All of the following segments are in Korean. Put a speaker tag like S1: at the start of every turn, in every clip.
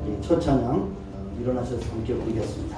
S1: 우리 첫 찬양 일어나셔서 함께 부르겠습니다.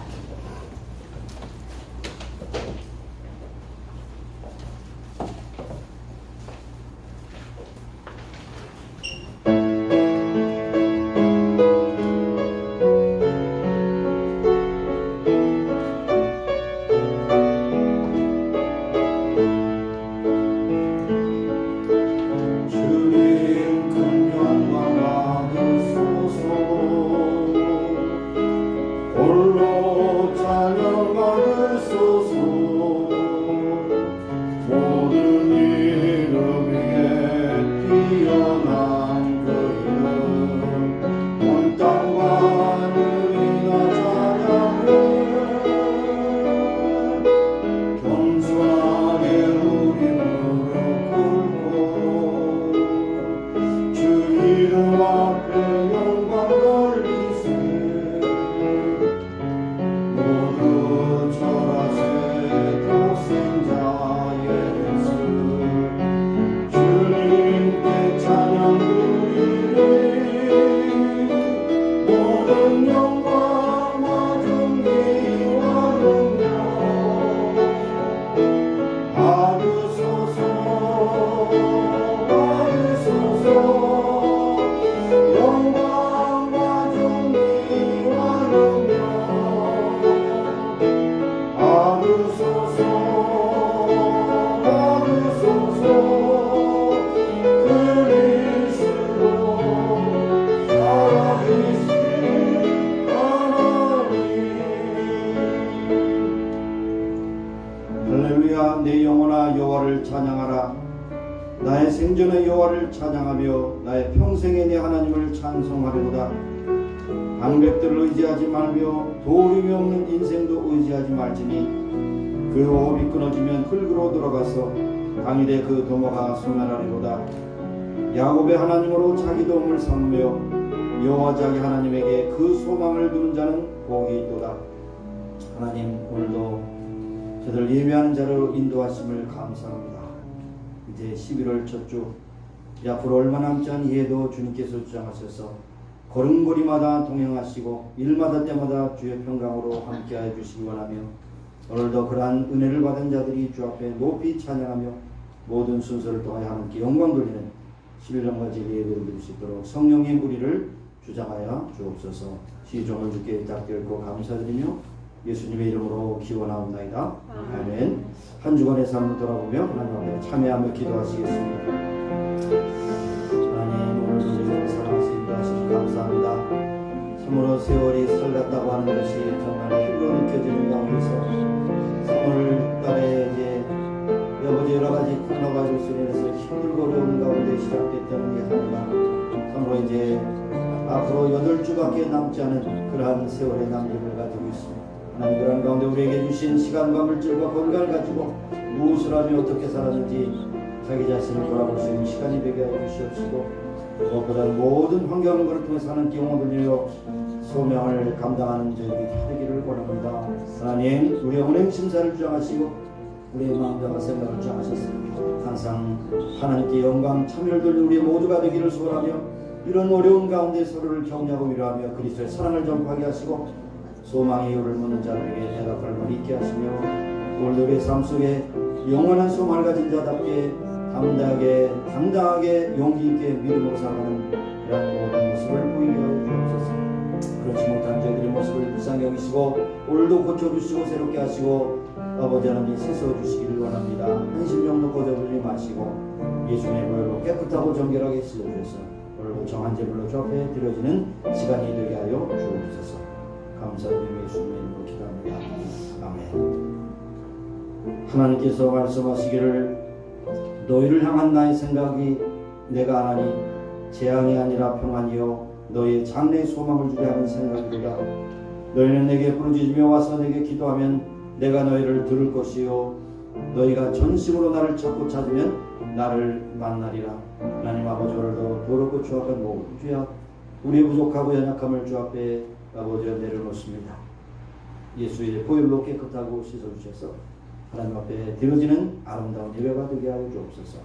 S1: 내 영혼아 여호와를 찬양하라. 나의 생전의 여호와를 찬양하며 나의 평생에 내 하나님을 찬송하리로다. 방백들을 의지하지 말며 도움이 없는 인생도 의지하지 말지니 그 호흡이 끊어지면 흙으로 돌아가서 강일에 그 도모가 소멸하리로다. 야곱의 하나님으로 자기 도움을 삼으며 여호와 자기 하나님에게 그 소망을 두는 자는 복이 있도다. 하나님, 오늘도 저들 예배하는 자로 인도하심을 감사합니다. 이제 11월 첫주 앞으로 얼마 남지 않은 이해도 주님께서 주장하셔서 걸음걸이마다 동행하시고 일마다 때마다 주의 평강으로 함께하여 주시기 원하며 오늘도 그러한 은혜를 받은 자들이 주 앞에 높이 찬양하며 모든 순서를 통하여 하나님께 영광 돌리는 11년과 제리 예배를 드릴 수 있도록 성령의 우리를 주장하여 주옵소서. 시종을 주께 부탁드리고 감사드리며 예수님의 이름으로 기원하옵나이다. 아멘. 한 주간의 삶을 돌아보며 하나님 앞에 참여하며 기도하시겠습니다. 하나님, 오늘도 저희를 사랑하시고 인도하시니 감사합니다. 참으로 세월이 살갔다고 하는 것이 정말 피로 느껴지는 가운데서 3월 달에 이제 아버지 여러 가지 코로나 바이러스로 인해서 힘들고 어려운 가운데 시작됐다는 게 하나가 참으로 이제 앞으로 8주밖에 남지 않은 그러한 세월의 남김을 가지고 있습니다. 하나님, 그런 가운데 우리에게 주신 시간과 물질과 건강을 가지고 무엇을 하며 어떻게 살았는지 자기 자신을 돌아볼 수 있는 시간이 되게 하여 주시옵시고 무엇보다 모든 환경을 통해서 하나님께 영광을 돌리며 소명을 감당하는 저희들이 되기를 원합니다. 하나님, 우리의 운행 심사를 주장하시고 우리의 마음과 생각을 주장하셨습니다. 항상 하나님께 영광 참여를 돌리는 우리 모두가 되기를 소원하며 이런 어려운 가운데 서로를 격려하고 위로하며 그리스도의 사랑을 전파하게 하시고 소망의 이유를 묻는 자들에게 대답할 말 있게 하시며 오늘도 우리의 삶 속에 영원한 소망을 가진 자답게 당당하게 용기 있게 믿음으로 살아가는 그런 모든 모습을 보이게 하여 주옵소서. 그렇지 못한 저희들의 모습을 불쌍히 여기시고 오늘도 고쳐주시고 새롭게 하시고 아버지 하나님 씻어주시기를 원합니다. 한심령도 거저들지 마시고 예수님의 보혈로 깨끗하고 정결하게 씻어주셔서 오늘도 정한 제물로 주 앞에 드려지는 시간이 되게 하여 주옵소서. 감사드리며 예수님의 이름으로 기도합니다. 아멘. 하나님께서 말씀하시기를 너희를 향한 나의 생각이 내가 하나니 재앙이 아니라 평안이요 너희의 장래의 소망을 주게 하는 생각이로다. 너희는 내게 부르짖으며 와서 내게 기도하면 내가 너희를 들을 것이요 너희가 전심으로 나를 찾고 찾으면 나를 만나리라. 하나님 아버지, 오늘도 더럽고 추악한 모든 죄악 우리의 부족하고 연약함을 주 앞에 아버지가 내려놓습니다. 예수의 보혈로 깨끗하고 씻어주셔서 하나님 앞에 드려지는 아름다운 예배가 되게 하여 주옵소서.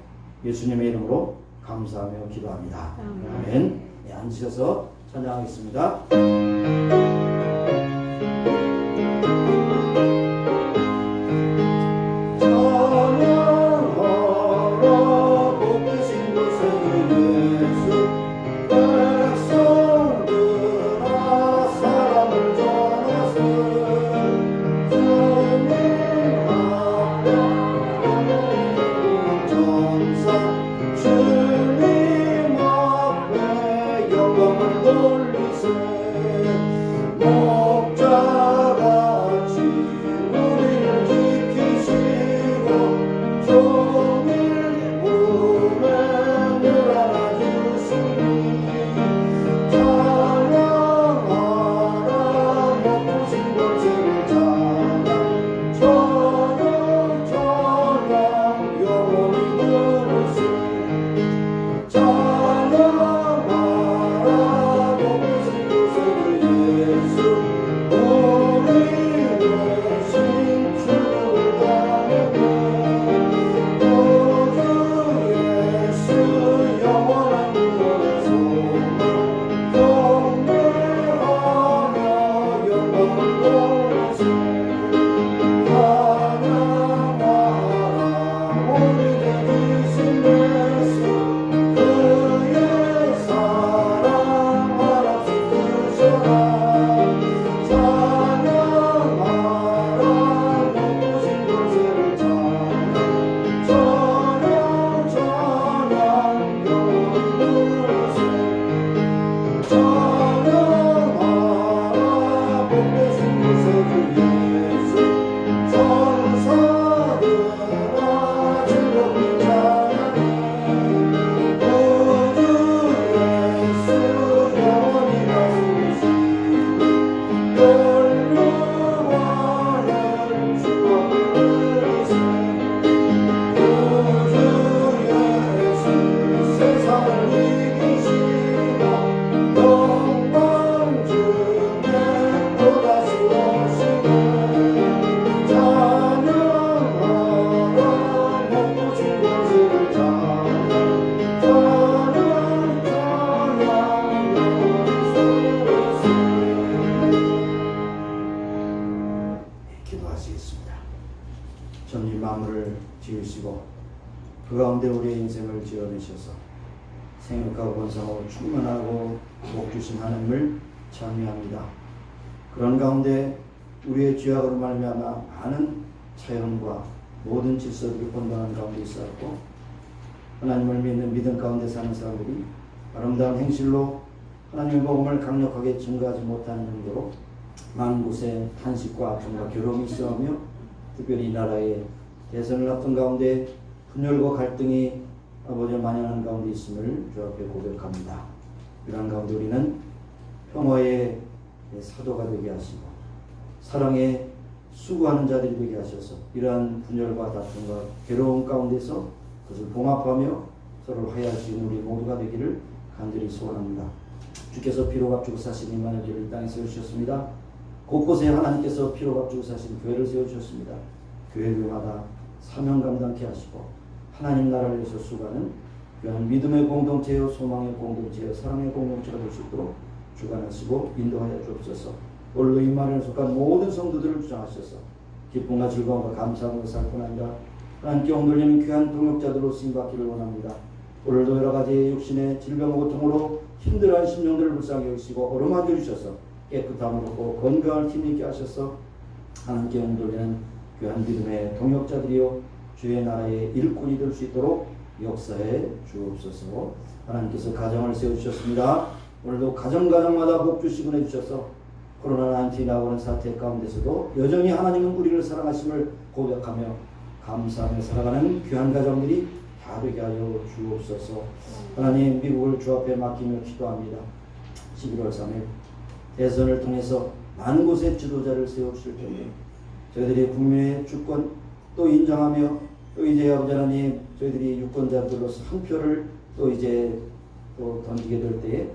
S1: 예수님의 이름으로 감사하며 기도합니다. 아멘. 네, 앉으셔서 찬양하겠습니다. 전이 만물을 지으시고 그 가운데 우리의 인생을 지어내셔서 생육하고 번성하고 충만하고 복 주신 하나님을 찬미합니다. 그런 가운데 우리의 죄악으로 말미암아 많은 자연과 모든 질서들이 혼돈한 가운데 있었고 하나님을 믿는 믿음 가운데 사는 사람들이 아름다운 행실로 하나님의 복음을 강력하게 증거하지 못하는 정도로 많은 곳에 탄식과 아픔과 괴로움이 있어하며 특별히 이 나라의 대선을 앞둔 가운데 분열과 갈등이 아버지를 만연하는 가운데 있음을 주 앞에 고백합니다. 이러한 가운데 우리는 평화의 사도가 되게 하시고 사랑에 수고하는 자들이 되게 하셔서 이러한 분열과 다툼과 괴로움 가운데서 그것을 봉합하며 서로를 화해하시는 우리 모두가 되기를 간절히 소원합니다. 주께서 피로 값주고 사신 이만을 이 땅에 세우셨습니다. 곳곳에 하나님께서 피로 값주고 사신 교회를 세우셨습니다. 교회마다 사명 감당케 하시고 하나님 나라를 위해서 수고하는 귀한 믿음의 공동체요 소망의 공동체요 사랑의 공동체가 될 수 있도록 주관하시고 인도하여 주옵소서. 오늘도 이 말에 속한 모든 성도들을 주장하셔서 기쁨과 즐거움과 감사함으로 살 뿐 아니라 하나님께 옹돌리는 귀한 동역자들로 쓰임받기를 원합니다. 오늘도 여러 가지 육신의 질병 고통으로 힘들어하는 심령들을 불쌍히 여기시고 어루만져 주셔서 깨끗함을 얻고 건강을 힘있게 하셔서 하나님께 옹돌리는 귀한 믿음의 동역자들이요 주의 나라의 일꾼이 될 수 있도록 역사해 주옵소서. 하나님께서 가정을 세우셨습니다. 오늘도 가정마다 복 주시고 해주셔서 코로나19 나오는 사태 가운데서도 여전히 하나님은 우리를 사랑하심을 고백하며 감사하며 살아가는 귀한 가정들이 다 되게 하여 주옵소서. 하나님 미국을 주 앞에 맡기며 기도합니다. 11월 3일 대선을 통해서 많은 곳에 지도자를 세우실 텐데 저희들이 국민의 주권 또 인정하며 또 이제 아버지 하나님 저희들이 유권자들로서 한 표를 또 이제 또 던지게 될 때에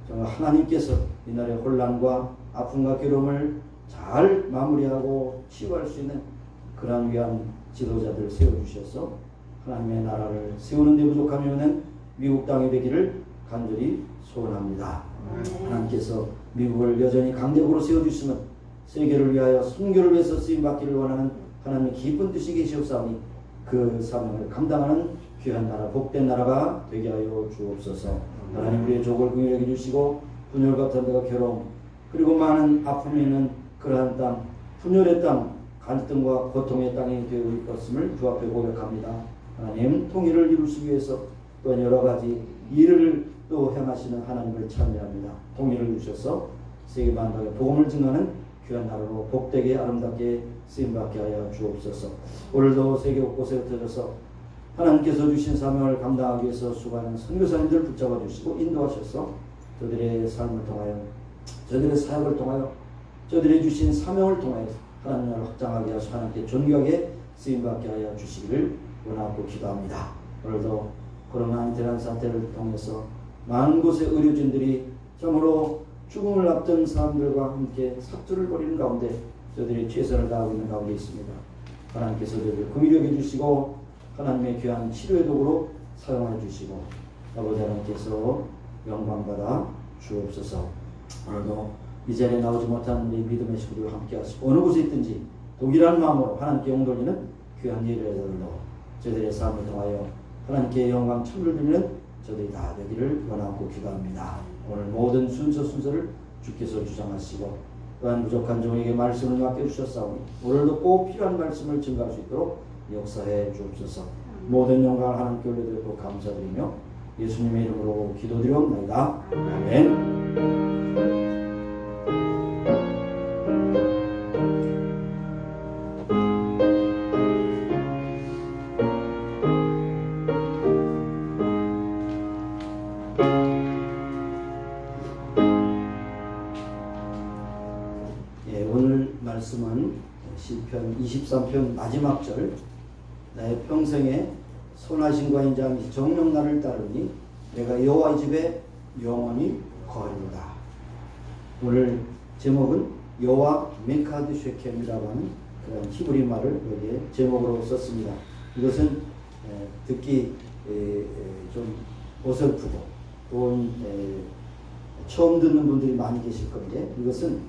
S1: 정말 하나님께서 이 나라의 혼란과 아픔과 괴로움을 잘 마무리하고 치유할 수 있는 그러한 위한 지도자들을 세워주셔서 하나님의 나라를 세우는 데 부족하면은 미국 땅이 되기를 간절히 소원합니다. 하나님께서 미국을 여전히 강대국으로 세워주시면 세계를 위하여 선교를 위해서 쓰임받기를 원하는 하나님의 깊은 뜻이 계시옵사오니 그 사명을 감당하는 귀한 나라, 복된 나라가 되게 하여 주옵소서. 하나님, 우리의 족을 긍휼히 여겨 주시고 분열 같은 데가 괴로움, 그리고 많은 아픔이 있는 그러한 땅, 분열의 땅, 갈등과 고통의 땅이 되어 있었음을 주 앞에 고백합니다. 하나님, 통일을 이루시기 위해서 또한 여러 가지 일을 또 행하시는 하나님을 찬미합니다. 통일을 주셔서 세계 만방에 복음을 증하는 귀한 나라로 복되게 아름답게 쓰임받게 하여 주옵소서. 오늘도 세계 곳곳에 흩어져서 하나님께서 주신 사명을 감당하기 위해서 수고하는 선교사님들을 붙잡아 주시고 인도하셔서 저들의 삶을 통하여, 저들의 사역을 통하여, 저들의 주신 사명을 통하여 하나님을 확장하게 하시고 하나님께 존귀하게 쓰임받게 하여 주시기를 원하고 기도합니다. 오늘도 코로나 대란 사태를 통해서 많은 곳의 의료진들이 참으로 죽음을 앞둔 사람들과 함께 사투를 벌이는 가운데 저들이 최선을 다하고 있는 가운데 있습니다. 하나님께서 저들을 긍휼히 여겨 주시고 하나님의 귀한 치료의 도구로 사용해 주시고 아버지 하나님께서 영광받아 주옵소서. 오늘도 이 자리에 나오지 못한 우리 믿음의 식구들과 함께 하시고 어느 곳에 있든지 동일한 마음으로 하나님께 영돌리는 귀한 예배자들로 저들의 삶을 통하여 하나님께 영광 찬미를 드리는 저들이 다 되기를 원하고 기도합니다. 오늘 모든 순서를 주께서 주장하시고 또한 부족한 종에게 말씀을 맡겨주셨사오니 오늘도 꼭 필요한 말씀을 증가할 수 있도록 역사해 주옵소서. 모든 영광을 하나님께 올려드리고 감사드리며 예수님의 이름으로 기도드리옵나이다. 아멘. 말씀은 시편 23편 마지막 절, 나의 평생에 선하심과 인자함이 정녕 나를 따르니 내가 여호와의 집에 영원히 거하리로다. 오늘 제목은 여호와 메카드 쉐켐이라고 하는 그런 히브리 말을 여기에 제목으로 썼습니다. 이것은 듣기 좀 어설프고 또 처음 듣는 분들이 많이 계실 건데, 이것은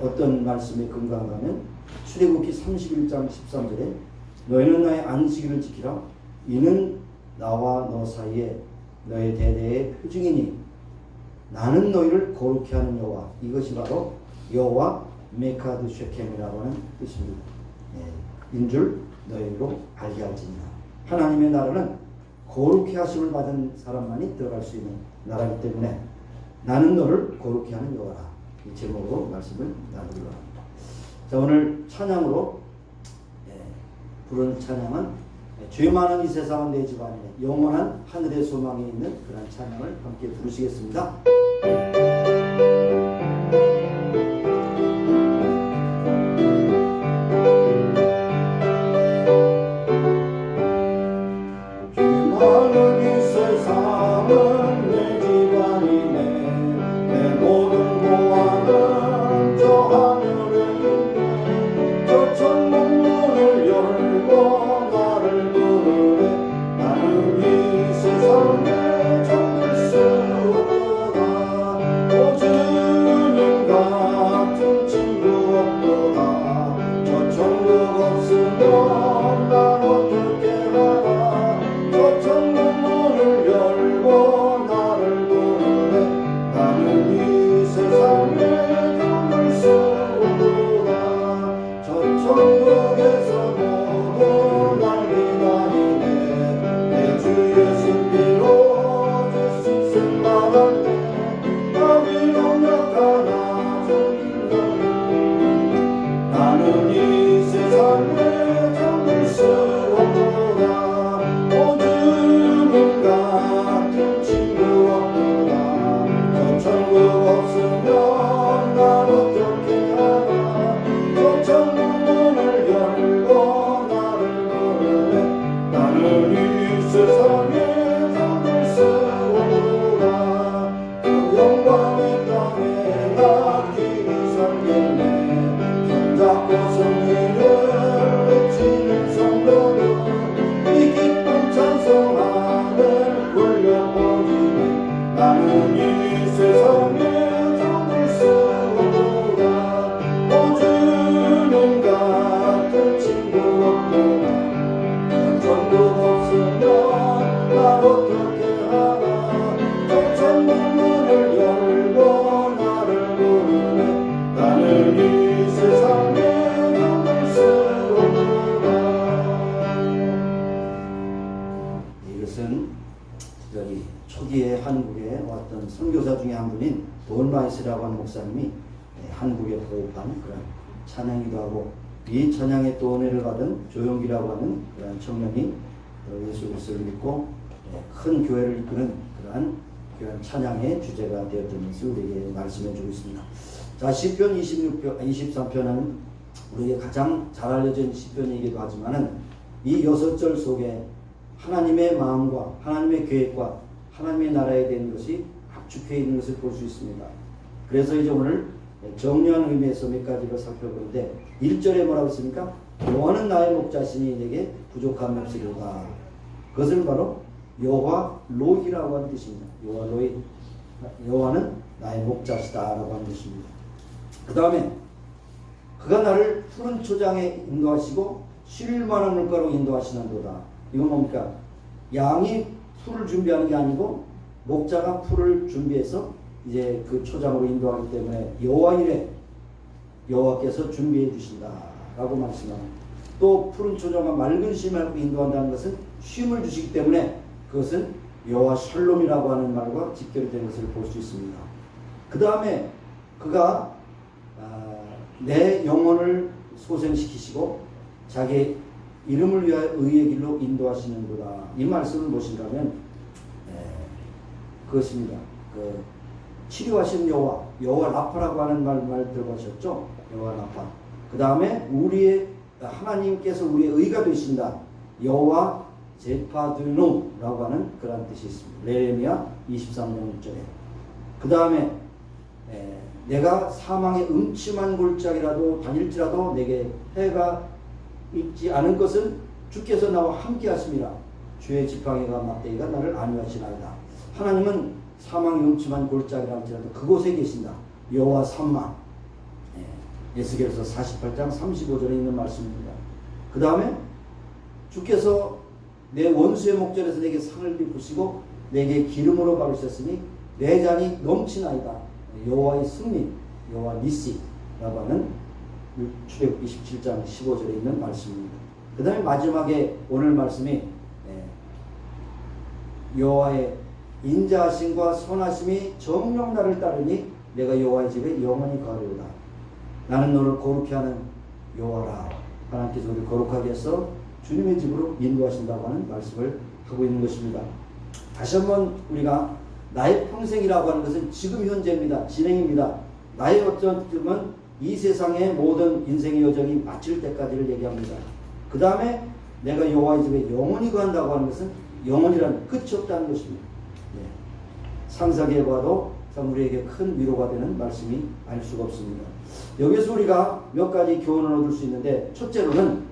S1: 어떤 말씀에 근거하면 출애굽기 31장 13절에 너희는 나의 안식일을 지키라. 이는 나와 너 사이에 너의 대대의 표징이니 나는 너희를 거룩히 하는 여호와. 이것이 바로 여호와 메카드 쉐켐이라고 하는 뜻입니다. 인줄 너희로 알게 할지니라. 하나님의 나라는 거룩히 하심을 받은 사람만이 들어갈 수 있는 나라이기 때문에 나는 너를 거룩히 하는 여호와라. 이 제목으로 말씀을 나누기로 합니다. 자, 오늘 찬양으로 부른 찬양은 죄 많은 이 세상은 내 집 아니네, 영원한 하늘의 소망이 있는 그런 찬양을 함께 부르시겠습니다.
S2: 나는 이 세상에 정들 수 없다.
S1: 마이스라고 하는 목사님이 한국에 보급한 그런 찬양이기도 하고, 이 찬양에 또 은혜를 받은 조용기라고 하는 그런 청년이 예수 그리스도를 믿고 큰 교회를 이끄는 그러한 찬양의 주제가 되었던 것을 우리에게 말씀해 주고 있습니다. 자, 시편 23편은 우리에게 가장 잘 알려진 시편이기도 하지만은 이 6절 속에 하나님의 마음과 하나님의 계획과 하나님의 나라에 대한 것이 압축되어 있는 것을 볼 수 있습니다. 그래서 이제 오늘 정리하는 의미에서 몇 가지를 살펴보는데, 1절에 뭐라고 했습니까? 여호와는 나의 목자시니 내게 부족함이 없으리로다. 그것은 바로 여호와 로히라고 하는 뜻입니다. 여호와 로히, 여호와는 나의 목자시다라고 하는 뜻입니다. 그 다음에 그가 나를 푸른 초장에 인도하시고 쉴 만한 물가로 인도하시는도다. 이건 뭡니까? 양이 풀을 준비하는 게 아니고 목자가 풀을 준비해서 이제 그 초장으로 인도하기 때문에 여호와 이래, 여호와께서 준비해 주신다라고 말씀합니다. 또 푸른 초장과 맑은 쉼을 인도한다는 것은 쉼을 주시기 때문에 그것은 여호와 샬롬이라고 하는 말과 직결이 되는 것을 볼 수 있습니다. 그 다음에 그가 내 영혼을 소생시키시고 자기 이름을 위하여 의의 길로 인도하시는구나. 이 말씀을 무엇인가 하면 그것입니다. 그 치료하신 여호와 라파라고 하는 말 들어보셨죠? 여호와 라파. 그 다음에 우리의 하나님께서 우리의 의가 되신다. 여호와 제파드노라고 하는 그런 뜻이 있습니다. 레레미야 23장 6절에. 그 다음에 내가 사망의 음침한 골짜기라도 다닐지라도 내게 해가 있지 않은 것은 주께서 나와 함께 하심이라. 주의 지팡이가 막대기가 나를 안위하시나이다. 하나님은 사망의 음침한 골짜기라 할지라도 그곳에 계신다. 여호와 삼마. 에스겔서 48장 35절에 있는 말씀입니다. 그 다음에 주께서 내 원수의 목전에서 내게 상을 베푸시고 내게 기름으로 바르셨으니 내 잔이 넘치나이다. 여호와의 승리, 여호와 니시라고 하는 출애굽기 27장 15절에 있는 말씀입니다. 그 다음에 마지막에 오늘 말씀이 여호와의 인자하심과 선하심이 정녕 나를 따르니 내가 여호와의 집에 영원히 거하리로다. 나는 너를 거룩히 하는 여호와라. 하나님께서 우리를 거룩하게 해서 주님의 집으로 인도하신다고 하는 말씀을 하고 있는 것입니다. 다시 한번 우리가 나의 평생이라고 하는 것은 지금 현재입니다. 진행입니다. 나의 어떤 쯤은 이 세상의 모든 인생의 여정이 마칠 때까지를 얘기합니다. 그 다음에 내가 여호와의 집에 영원히 거한다고 하는 것은 영원이라는 끝이 없다는 것입니다. 상상해 봐도 참 우리에게 큰 위로가 되는 말씀이 아닐 수가 없습니다. 여기서 우리가 몇 가지 교훈을 얻을 수 있는데, 첫째로는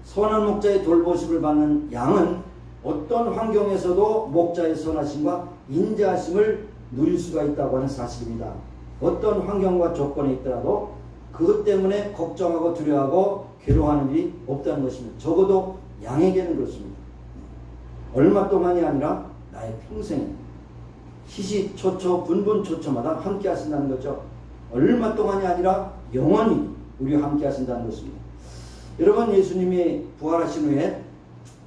S1: 선한 목자의 돌보심을 받는 양은 어떤 환경에서도 목자의 선하심과 인자하심을 누릴 수가 있다고 하는 사실입니다. 어떤 환경과 조건에 있더라도 그것 때문에 걱정하고 두려워하고 괴로워하는 일이 없다는 것입니다. 적어도 양에게는 그렇습니다. 얼마 동안이 아니라 나의 평생 시시초초 분분초초마다 함께 하신다는 거죠. 얼마 동안이 아니라 영원히 우리와 함께 하신다는 것입니다. 여러분, 예수님이 부활하신 후에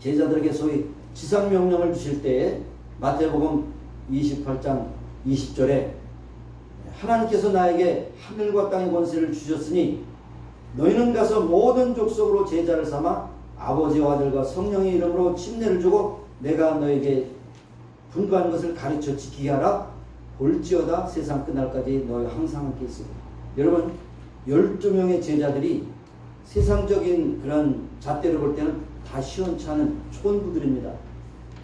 S1: 제자들에게 소위 지상명령을 주실 때에 마태복음 28장 20절에 하나님께서 나에게 하늘과 땅의 권세를 주셨으니 너희는 가서 모든 족속으로 제자를 삼아 아버지와 아들과 성령의 이름으로 침례를 주고 내가 너에게 분부한 것을 가르쳐 지키게 하라. 볼지어다 세상 끝날까지 너희 항상 함께 있으리라. 여러분, 12명의 제자들이 세상적인 그런 잣대로 볼 때는 다 시원찮은 촌부들입니다.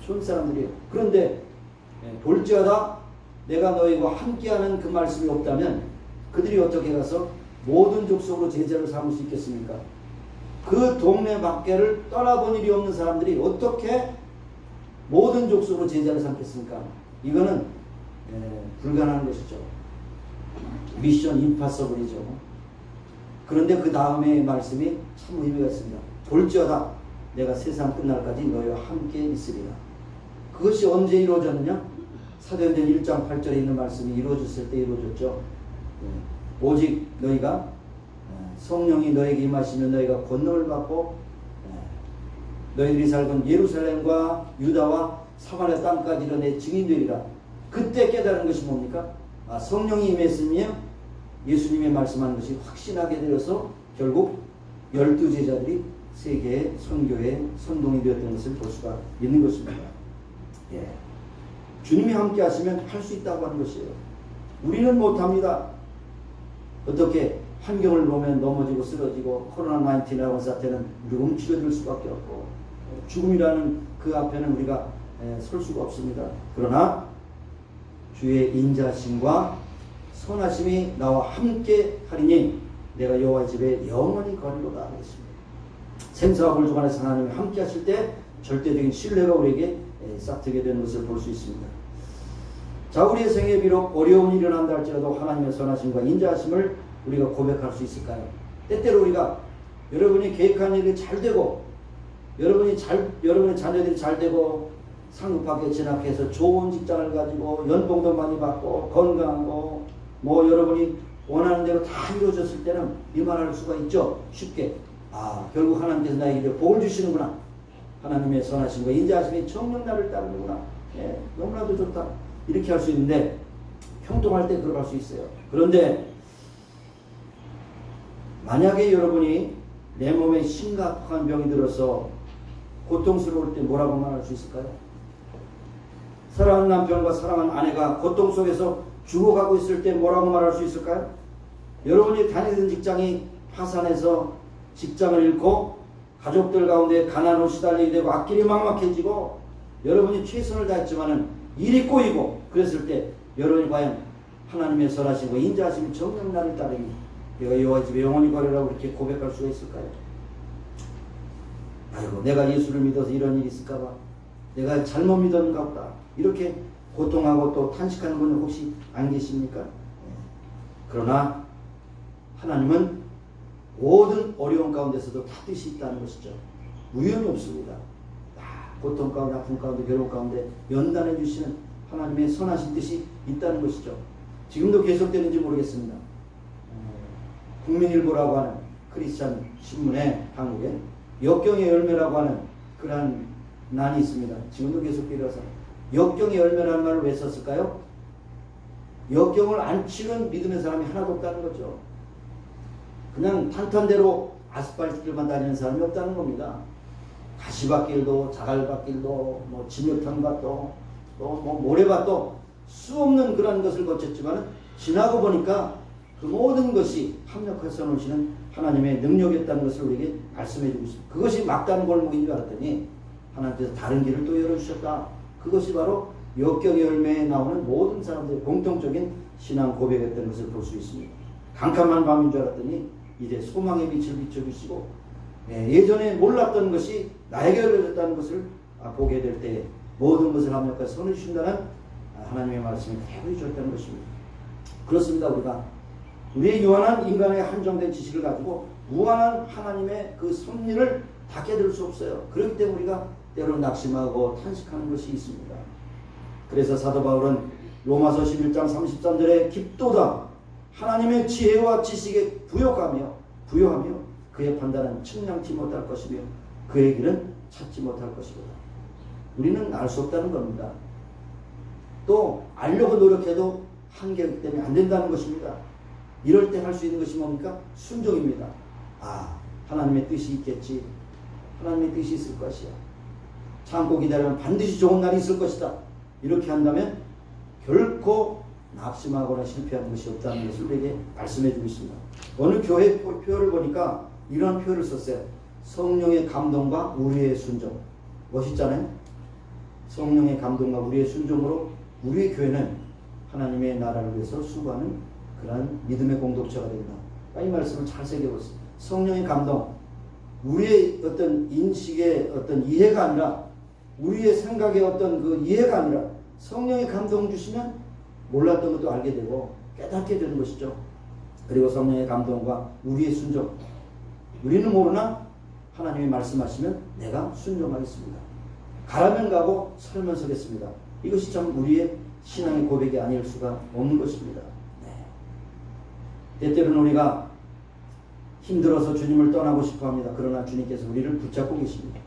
S1: 촌 사람들이에요. 그런데 볼지어다 내가 너희와 함께하는 그 말씀이 없다면 그들이 어떻게 가서 모든 족속으로 제자를 삼을 수 있겠습니까? 그 동네 밖에를 떠나본 일이 없는 사람들이 어떻게 모든 족속으로 제자를 삼겠습니까? 이거는 불가능한 것이죠. 미션 임파서블이죠. 그런데 그 다음에 말씀이 참 의미가 있습니다. 볼지어다 내가 세상 끝날까지 너희와 함께 있으리라. 그것이 언제 이루어졌느냐? 사도행전 1장 8절에 있는 말씀이 이루어졌을 때 이루어졌죠. 오직 너희가 성령이 너에게 임하시면 너희가 권능을 받고 너희들이 살던 예루살렘과 유다와 사마리아 땅까지 내 증인되리라. 그때 깨달은 것이 뭡니까? 성령이 임했으며 예수님의 말씀하는 것이 확신하게 되어서 결국 12제자들이 세계의 선교의 선동이 되었던 것을 볼 수가 있는 것입니다. 예. 주님이 함께 하시면 할 수 있다고 하는 것이에요. 우리는 못합니다. 어떻게 환경을 보면 넘어지고 쓰러지고 코로나19라는 사태는 우리가 움츠러들 수밖에 없고 죽음이라는 그 앞에는 우리가 설 수가 없습니다. 그러나 주의 인자심과 선하심이 나와 함께 하리니 내가 여호와의 집에 영원히 거리로다 하겠습니다. 생사와 불중 안에서 하나님이 함께 하실 때 절대적인 신뢰가 우리에게 싹트게 되는 것을 볼 수 있습니다. 자, 우리의 생에 비록 어려운 일이 일어난다 할지라도 하나님의 선하심과 인자하심을 우리가 고백할 수 있을까요? 때때로 우리가 여러분이 계획한 일이 잘 되고 여러분의 자녀들이 잘 되고 상급하게 진학해서 좋은 직장을 가지고 연봉도 많이 받고 건강하고 뭐 여러분이 원하는 대로 다 이루어졌을 때는 이만할 수가 있죠. 쉽게. 결국 하나님께서 나에게 복을 주시는구나. 하나님의 선하심과 인자하심이 정녕 나를 따르는구나. 너무나도 좋다. 이렇게 할 수 있는데 형통할 때 그럴 수 있어요. 그런데 만약에 여러분이 내 몸에 심각한 병이 들어서 고통스러울 때 뭐라고 말할 수 있을까요? 사랑하는 남편과 사랑하는 아내가 고통 속에서 죽어가고 있을 때 뭐라고 말할 수 있을까요? 여러분이 다니던 직장이 파산해서 직장을 잃고 가족들 가운데 가난으로 시달리게 되고 앞길이 막막해지고 여러분이 최선을 다했지만은 일이 꼬이고 그랬을 때 여러분이 과연 하나님의 선하심과 인자하심이 정녕 나를 따르니 내가 여호와의 집에 영원히 거리라고 이렇게 고백할 수가 있을까요? 아이고 내가 예수를 믿어서 이런 일이 있을까봐 내가 잘못 믿었는가 보다 이렇게 고통하고 또 탄식하는 분은 혹시 안 계십니까? 그러나 하나님은 모든 어려움 가운데서도 다 뜻이 있다는 것이죠. 우연이 없습니다. 고통 가운데 아픔 가운데 괴로움 가운데 연단해 주시는 하나님의 선하신 뜻이 있다는 것이죠. 지금도 계속되는지 모르겠습니다. 국민일보라고 하는 크리스찬 신문에 한국에 역경의 열매라고 하는 그러한 난이 있습니다. 지금도 계속되어서 역경의 열매라는 말을 왜 썼을까요? 역경을 안 치는 믿음의 사람이 하나도 없다는 거죠. 그냥 탄탄대로 아스팔트길만 다니는 사람이 없다는 겁니다. 가시밭길도 자갈밭길도 뭐 진흙탕밭도 또 뭐 모래밭도 수 없는 그런 것을 거쳤지만 지나고 보니까 그 모든 것이 합력해서 놓으시는 하나님의 능력이었다는 것을 우리에게 말씀해 주고 있습니다. 그것이 막다른 골목인 줄 알았더니 하나님께서 다른 길을 또 열어주셨다. 그것이 바로 역경의 열매에 나오는 모든 사람들의 공통적인 신앙 고백이었던 것을 볼 수 있습니다. 캄캄한 밤인 줄 알았더니 이제 소망의 빛을 비춰주시고 예전에 몰랐던 것이 나에게 열려졌다는 것을 보게 될 때 모든 것을 합력해서 선을 주신다는 하나님의 말씀이 대부히 주었다는 것입니다. 그렇습니다. 우리가 우리의 유한한 인간의 한정된 지식을 가지고 무한한 하나님의 그 섭리를 다 깨달을 수 없어요. 그렇기 때문에 우리가 때로는 낙심하고 탄식하는 것이 있습니다. 그래서 사도 바울은 로마서 11장 33절에 깊도다 하나님의 지혜와 지식에 부요하며 그의 판단은 측량치 못할 것이며 그의 길은 찾지 못할 것이로다. 우리는 알 수 없다는 겁니다. 또 알려고 노력해도 한계이기 때문에 안 된다는 것입니다. 이럴 때 할 수 있는 것이 뭡니까? 순종입니다. 하나님의 뜻이 있겠지. 하나님의 뜻이 있을 것이야. 참고 기다리면 반드시 좋은 날이 있을 것이다. 이렇게 한다면 결코 낙심하거나 실패하는 것이 없다는 것을 우리에게 말씀해 주고 있습니다. 어느 교회 표를 보니까 이런 표를 썼어요. 성령의 감동과 우리의 순종. 멋있잖아요. 성령의 감동과 우리의 순종으로 우리의 교회는 하나님의 나라를 위해서 수고하는 그러한 믿음의 공동체가 된다. 이 말씀을 잘 새겨보세요. 성령의 감동, 우리의 어떤 인식의 어떤 이해가 아니라 우리의 생각의 어떤 그 이해가 아니라 성령의 감동 주시면 몰랐던 것도 알게 되고 깨닫게 되는 것이죠. 그리고 성령의 감동과 우리의 순종. 우리는 모르나 하나님이 말씀하시면 내가 순종하겠습니다. 가라면 가고 설면 서겠습니다. 이것이 참 우리의 신앙의 고백이 아닐 수가 없는 것입니다. 때때로는 우리가 힘들어서 주님을 떠나고 싶어 합니다. 그러나 주님께서 우리를 붙잡고 계십니다.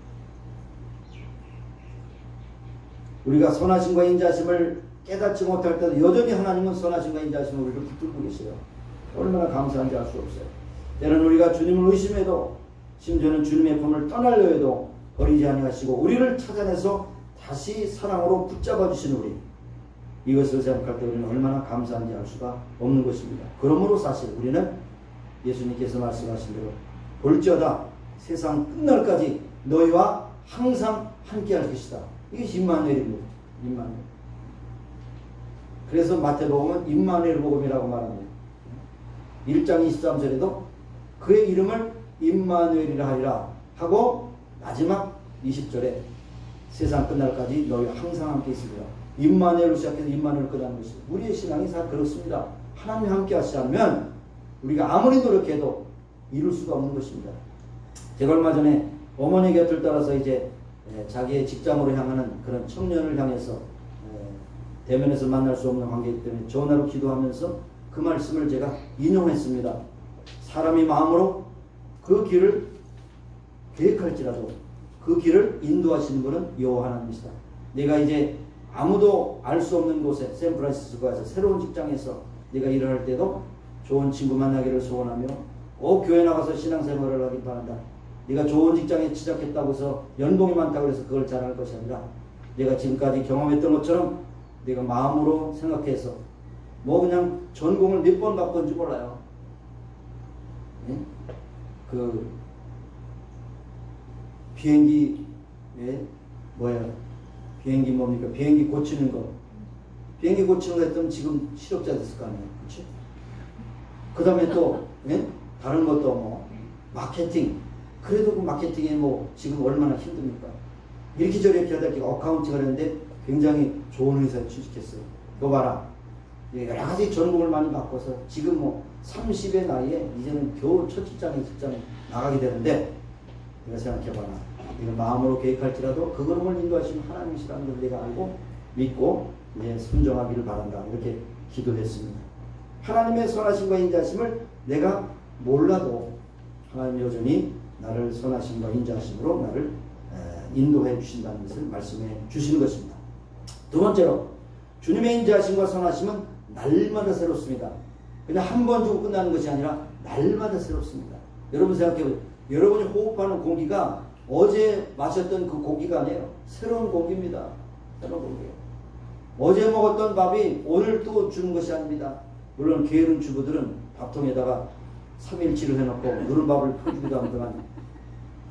S1: 우리가 선하심과 인자심을 깨닫지 못할 때도 여전히 하나님은 선하신가 인자하심을 우리를 붙들고 계세요. 얼마나 감사한지 알 수 없어요. 때로는 우리가 주님을 의심해도 심지어는 주님의 품을 떠나려 해도 버리지 아니하시고 우리를 찾아내서 다시 사랑으로 붙잡아 주신 우리, 이것을 생각할 때 우리는 얼마나 감사한지 알 수가 없는 것입니다. 그러므로 사실 우리는 예수님께서 말씀하신 대로 볼지어다 세상 끝날까지 너희와 항상 함께할 것이다. 이게 임마누엘입니다. 임마누엘. 그래서 마태복음은 임마누엘 복음이라고 말합니다. 1장 23절에도 그의 이름을 임마누엘이라 하리라 하고 마지막 20절에 세상 끝날까지 너희와 항상 함께 있으리라. 임마누엘로 시작해서 임마누엘 끝나는 것입니다. 우리의 신앙이 다 그렇습니다. 하나님이 함께 하시지 않으면 우리가 아무리 노력해도 이룰 수가 없는 것입니다. 제가 얼마 전에 어머니 곁을 따라서 이제 자기의 직장으로 향하는 그런 청년을 향해서 대면에서 만날 수 없는 관계이기 때문에 전화로 기도하면서 그 말씀을 제가 인용했습니다. 사람이 마음으로 그 길을 계획할지라도 그 길을 인도하시는 분은 여호와 하나님이시다. 내가 이제 아무도 알 수 없는 곳에 샌프란시스코에서 새로운 직장에서 내가 일을 할 때도 좋은 친구 만나기를 소원하며 꼭 교회 나가서 신앙생활을 하길 바란다. 네가 좋은 직장에 취직했다고 해서 연봉이 많다고 해서 그걸 자랑할 것이 아니라 내가 지금까지 경험했던 것처럼 내가 마음으로 생각해서 뭐 그냥 전공을 몇 번 바꾼지 몰라요. 예? 그 비행기 비행기 뭡니까? 비행기 고치는 거. 비행기 고치는 거 했더니 지금 실업자 됐을 거 아니에요. 그렇죠? 그 다음에 또 다른 것도 뭐 마케팅. 그래도 그 마케팅에 뭐 지금 얼마나 힘듭니까? 이렇게 저렇게 하다 보니까 어카운팅을 했는데 굉장히 좋은 회사에 취직했어요. 이거 봐라. 여러 가지 전공을 많이 바꿔서 지금 뭐 30의 나이에 이제는 겨우 첫 직장에 나가게 되는데 내가 생각해봐라. 내가 마음으로 계획할지라도 그 걸음을 인도하시는 하나님이시라는 걸 내가 알고 믿고 이제 순종하기를 바란다. 이렇게 기도했습니다. 하나님의 선하심과 인자하심을 내가 몰라도 하나님 여전히 나를 선하심과 인자하심으로 나를 인도해 주신다는 것을 말씀해 주시는 것입니다. 두 번째로 주님의 인자하심과 선하심은 날마다 새롭습니다. 그냥 한 번 주고 끝나는 것이 아니라 날마다 새롭습니다. 여러분 생각해보세요. 여러분이 호흡하는 공기가 어제 마셨던 그 공기가 아니에요. 새로운 공기입니다. 새로운 공기예요. 어제 먹었던 밥이 오늘 또 주는 것이 아닙니다. 물론 게으른 주부들은 밥통에다가 3일치를 해놓고 누른밥을 퍼주기도 합니다만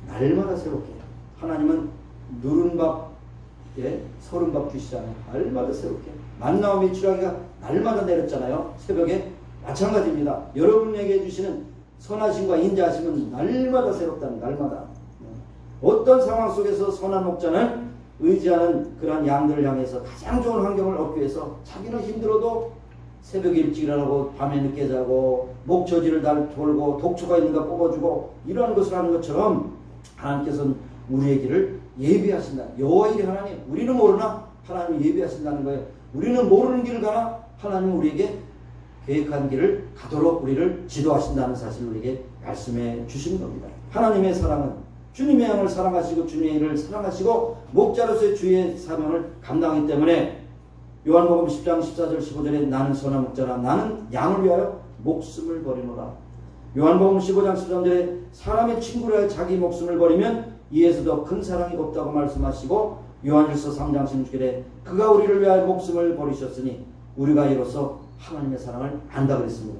S1: 날마다 새롭게 하나님은 누른밥에 서른밥 주시잖아요. 날마다 새롭게 만나와 메추라기가 날마다 내렸잖아요. 새벽에 마찬가지입니다. 여러분에게 주시는 선하심과 인자하심은 날마다 새롭다는 날마다. 어떤 상황 속에서 선한 목자는 의지하는 그러한 양들을 향해서 가장 좋은 환경을 얻기 위해서 자기는 힘들어도 새벽에 일찍 일어나고 밤에 늦게 자고 목처지를 돌고 독초가 있는가 뽑아주고 이러한 것을 하는 것처럼 하나님께서는 우리의 길을 예비하신다. 여호와의 하나님, 우리는 모르나 하나님이 예비하신다는 거예요. 우리는 모르는 길을 가나 하나님은 우리에게 계획한 길을 가도록 우리를 지도하신다는 사실을 우리에게 말씀해 주시는 겁니다. 하나님의 사랑은 주님의 양을 사랑하시고 주님의 일을 사랑하시고 목자로서의 주의 사명을 감당하기 때문에 요한복음 10장 14절 15절에 나는 선한 목자라 나는 양을 위하여 목숨을 버리노라. 요한복음 15장 13절에 사람의 친구를 위하여 자기 목숨을 버리면 이에서 더 큰 사랑이 없다고 말씀하시고 요한일서 3장 16절에 그가 우리를 위하여 목숨을 버리셨으니 우리가 이로써 하나님의 사랑을 안다 그랬습니다.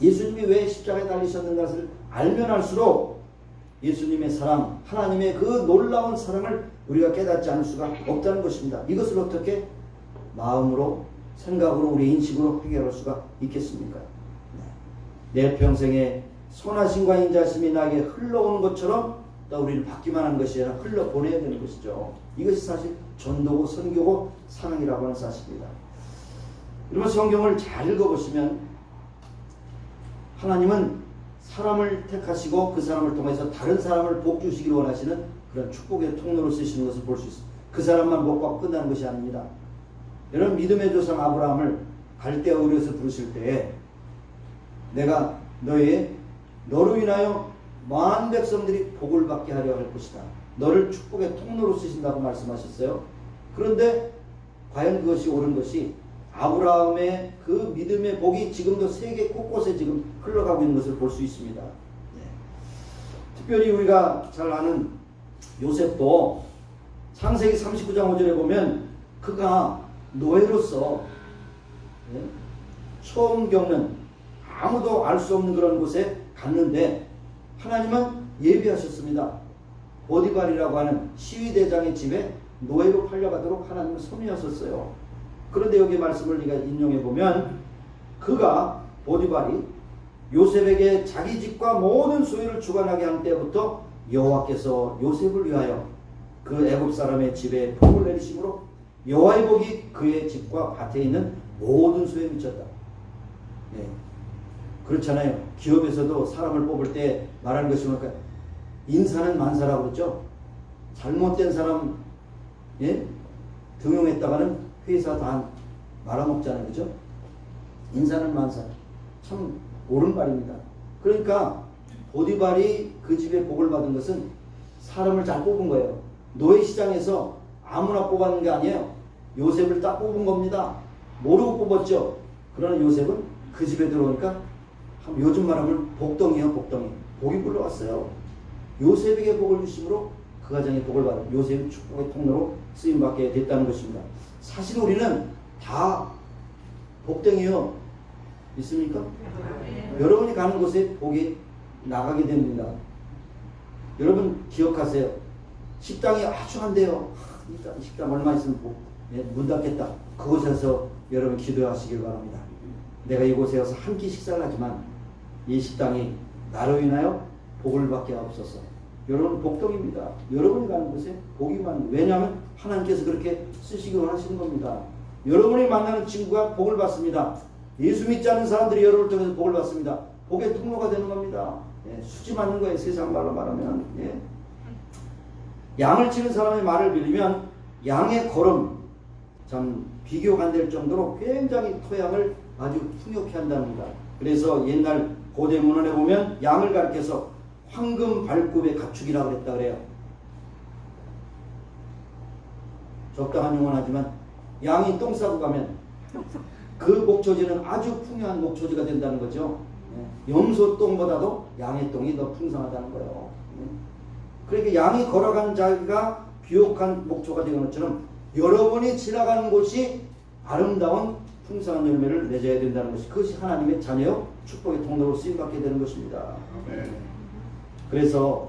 S1: 예수님이 왜 십자가에 달리셨는가를 알면 알수록 예수님의 사랑, 하나님의 그 놀라운 사랑을 우리가 깨닫지 않을 수가 없다는 것입니다. 이것을 어떻게 마음으로, 생각으로, 우리 인식으로 해결할 수가 있겠습니까? 내 평생에 선하심과 인자심이 나에게 흘러오는 것처럼 또 우리를 받기만 하는 것이 아니라 흘러보내야 되는 것이죠. 이것이 사실 전도고 선교고 사랑이라고 하는 사실입니다. 여러분 성경을 잘 읽어보시면 하나님은 사람을 택하시고 그 사람을 통해서 다른 사람을 복 주시기를 원하시는 그런 축복의 통로로 쓰시는 것을 볼 수 있습니다. 그 사람만 복받고 끝나는 것이 아닙니다. 여러분 믿음의 조상 아브라함을 갈대아 우르에서 부르실 때에 내가 너로 인하여 많은 백성들이 복을 받게 하려 할 것이다. 너를 축복의 통로로 쓰신다고 말씀하셨어요. 그런데 과연 그것이 옳은 것이 아브라함의 그 믿음의 복이 지금도 세계 곳곳에 지금 흘러가고 있는 것을 볼 수 있습니다. 특별히 우리가 잘 아는 요셉도 창세기 39장 5절에 보면 그가 노예로서 처음 겪는 아무도 알 수 없는 그런 곳에 갔는데 하나님은 예비하셨습니다. 보디발이라고 하는 시위대장의 집에 노예로 팔려가도록 하나님은 섭리하셨어요. 그런데 여기 말씀을 우리가 인용해 보면 그가 보디발이 요셉에게 자기 집과 모든 소유를 주관하게 한 때부터 여호와께서 요셉을 위하여 그 애굽 사람의 집에 복을 내리심으로 여호와의 복이 그의 집과 밭에 있는 모든 소유에 미쳤다. 네. 그렇잖아요. 기업에서도 사람을 뽑을 때 말하는 것이 뭘까? 인사는 만사라고 그랬죠. 잘못된 사람 등용했다가는 회사 다 말아먹잖아요. 그죠? 인사는 만사. 참 옳은 말입니다. 그러니까 보디발이 그 집에 복을 받은 것은 사람을 잘 뽑은 거예요. 노예 시장에서 아무나 뽑았는 게 아니에요. 요셉을 딱 뽑은 겁니다. 모르고 뽑았죠. 그러나 요셉은 그 집에 들어오니까 요즘 말하면 복덩이요, 복덩이. 복이 불러왔어요. 요셉에게 복을 주심으로 그 가정에 복을 받은 요셉이 축복의 통로로 쓰임받게 됐다는 것입니다. 사실 우리는 다 복덩이요. 있습니까? 여러분이 가는 곳에 복이 나가게 됩니다. 여러분 기억하세요. 식당이 아주 한대요. 식당 얼마 있으면 문 닫겠다. 그곳에서 여러분 기도하시길 바랍니다. 내가 이곳에 와서 한 끼 식사를 하지만 이 식당이 나로 인하여 복을 받게 하옵소서. 여러분 복덩입니다. 여러분이 가는 곳에 복이 많은. 왜냐하면 하나님께서 그렇게 쓰시기 원하시는 겁니다. 여러분이 만나는 친구가 복을 받습니다. 예수 믿지 않는 사람들이 여러분을 통해서 복을 받습니다. 복의 통로가 되는 겁니다. 수지 맞는 거예요. 세상 말로 말하면. 양을 치는 사람의 말을 빌리면 양의 걸음 참 비교가 안 될 정도로 굉장히 토양을 아주 풍요케 한답니다. 그래서 옛날 고대 문헌에 보면 양을 가리켜서 황금 발굽의 가축이라고 했다 그래요. 적당한 용어는 하지만 양이 똥 싸고 가면 그 목초지는 아주 풍요한 목초지가 된다는 거죠. 염소 똥보다도 양의 똥이 더 풍성하다는 거예요. 그러니까 양이 걸어간 자리가 비옥한 목초가 되는 것처럼 여러분이 지나가는 곳이 아름다운 풍성한 열매를 맺어야 된다는 것이 그것이 하나님의 자녀 축복의 통로로 쓰임받게 되는 것입니다. 그래서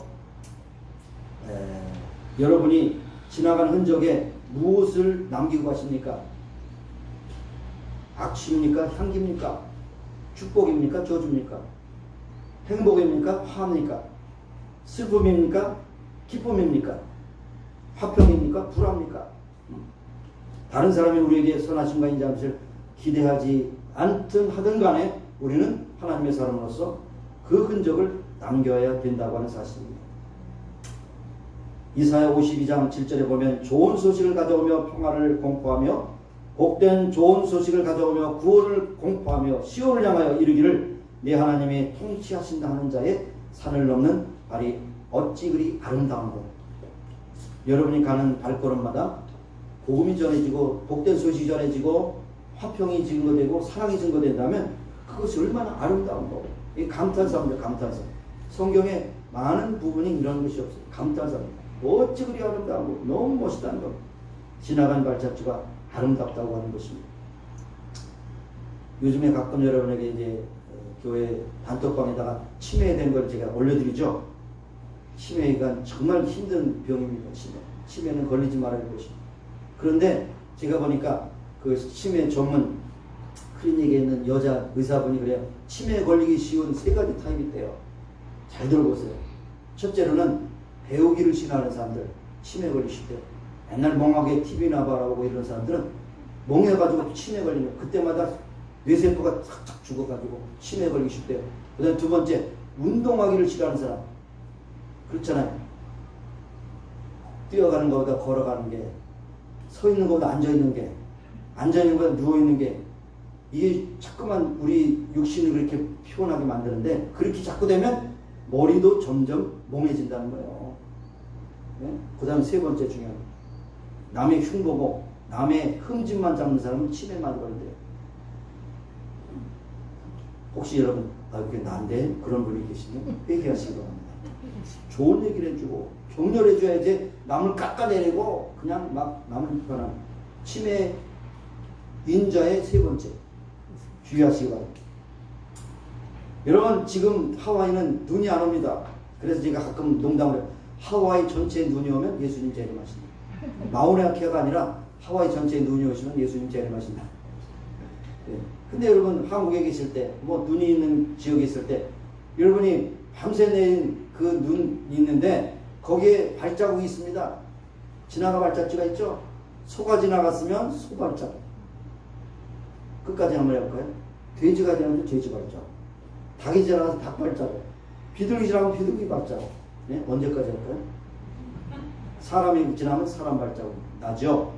S1: 여러분이 지나가는 흔적에 무엇을 남기고 가십니까? 악취입니까? 향기입니까? 축복입니까? 저주입니까? 행복입니까? 화합니까? 슬픔입니까? 기쁨입니까? 화평입니까? 불화입니까? 다른 사람이 우리에게 선하심과 인자함을 기대하지 않든 하든 간에 우리는 하나님의 사람으로서 그 흔적을 남겨야 된다고 하는 사실입니다. 이사야 52장 7절에 보면 좋은 소식을 가져오며 평화를 공포하며 복된 좋은 소식을 가져오며 구원을 공포하며 시온을 향하여 이르기를 내 하나님이 통치하신다 하는 자의 산을 넘는 발이 어찌 그리 아름다운고. 여러분이 가는 발걸음마다 복음이 전해지고 복된 소식이 전해지고 화평이 증거되고 사랑이 증거된다면 그것이 얼마나 아름다운고. 이 감탄사입니다. 감탄사. 성경에 많은 부분이 이런 것이 없어요. 감탄사입니다. 어찌 그리 아름다운고 너무 멋있다는 것. 지나간 발자취가 아름답다고 하는 것입니다. 요즘에 가끔 여러분에게 이제 교회 단톡방에다가 치매된 걸 제가 올려드리죠. 치매가 정말 힘든 병입니다. 치매는 걸리지 말아야 할 것입니다. 그런데 제가 보니까 그 치매 전문 클리닉에 있는 여자 의사분이 그래요. 치매에 걸리기 쉬운 3가지 타입이 있대요. 잘 들어보세요. 첫째로는 배우기를 싫어하는 사람들 치매 걸리기 쉽대요. 맨날 멍하게 TV나 바라보고 이런 사람들은 멍해가지고 치매 걸리면 그때마다 뇌세포가 착착 죽어가지고 치매 걸리기 쉽대요. 그 다음에 두 번째, 운동하기를 싫어하는 사람. 그렇잖아요. 뛰어가는 것보다 걸어가는 게, 서 있는 것보다 앉아있는 게, 앉아있는 것보다 누워있는 게, 이게 자꾸만 우리 육신을 그렇게 피곤하게 만드는데, 그렇게 자꾸 되면 머리도 점점 멍해진다는 거예요. 네? 그 다음 세 번째 중요한, 남의 흉보고 남의 흠집만 잡는 사람은 치매만 걸린대요. 혹시 여러분 그게 난데 그런 분이 계시면 회개하시기 바랍니다. 좋은 얘기를 해주고 격려해줘야지 남을 깎아내리고 그냥 막 남을 비판하는 치매 인자의 세 번째 주의하시기 바랍니다. 여러분 지금 하와이는 눈이 안 옵니다. 그래서 제가 가끔 농담을 해요. 하와이 전체에 눈이 오면 예수님 재림하신다. 마우나케아가 아니라 하와이 전체에 눈이 오시면 예수님 재림하신다. 네. 근데 여러분 한국에 계실 때 뭐 눈이 있는 지역에 있을 때 여러분이 밤새 내린 그 눈이 있는데 거기에 발자국이 있습니다. 지나가 발자취가 있죠. 소가 지나갔으면 소 발자국. 끝까지 한번 해볼까요? 돼지가 지나가면 돼지 발자국. 닭이 지나가서 닭 발자국. 비둘기 지나가면 비둘기 발자국. 네? 언제까지 할까요? 사람이 지나면 사람 발자국 나죠.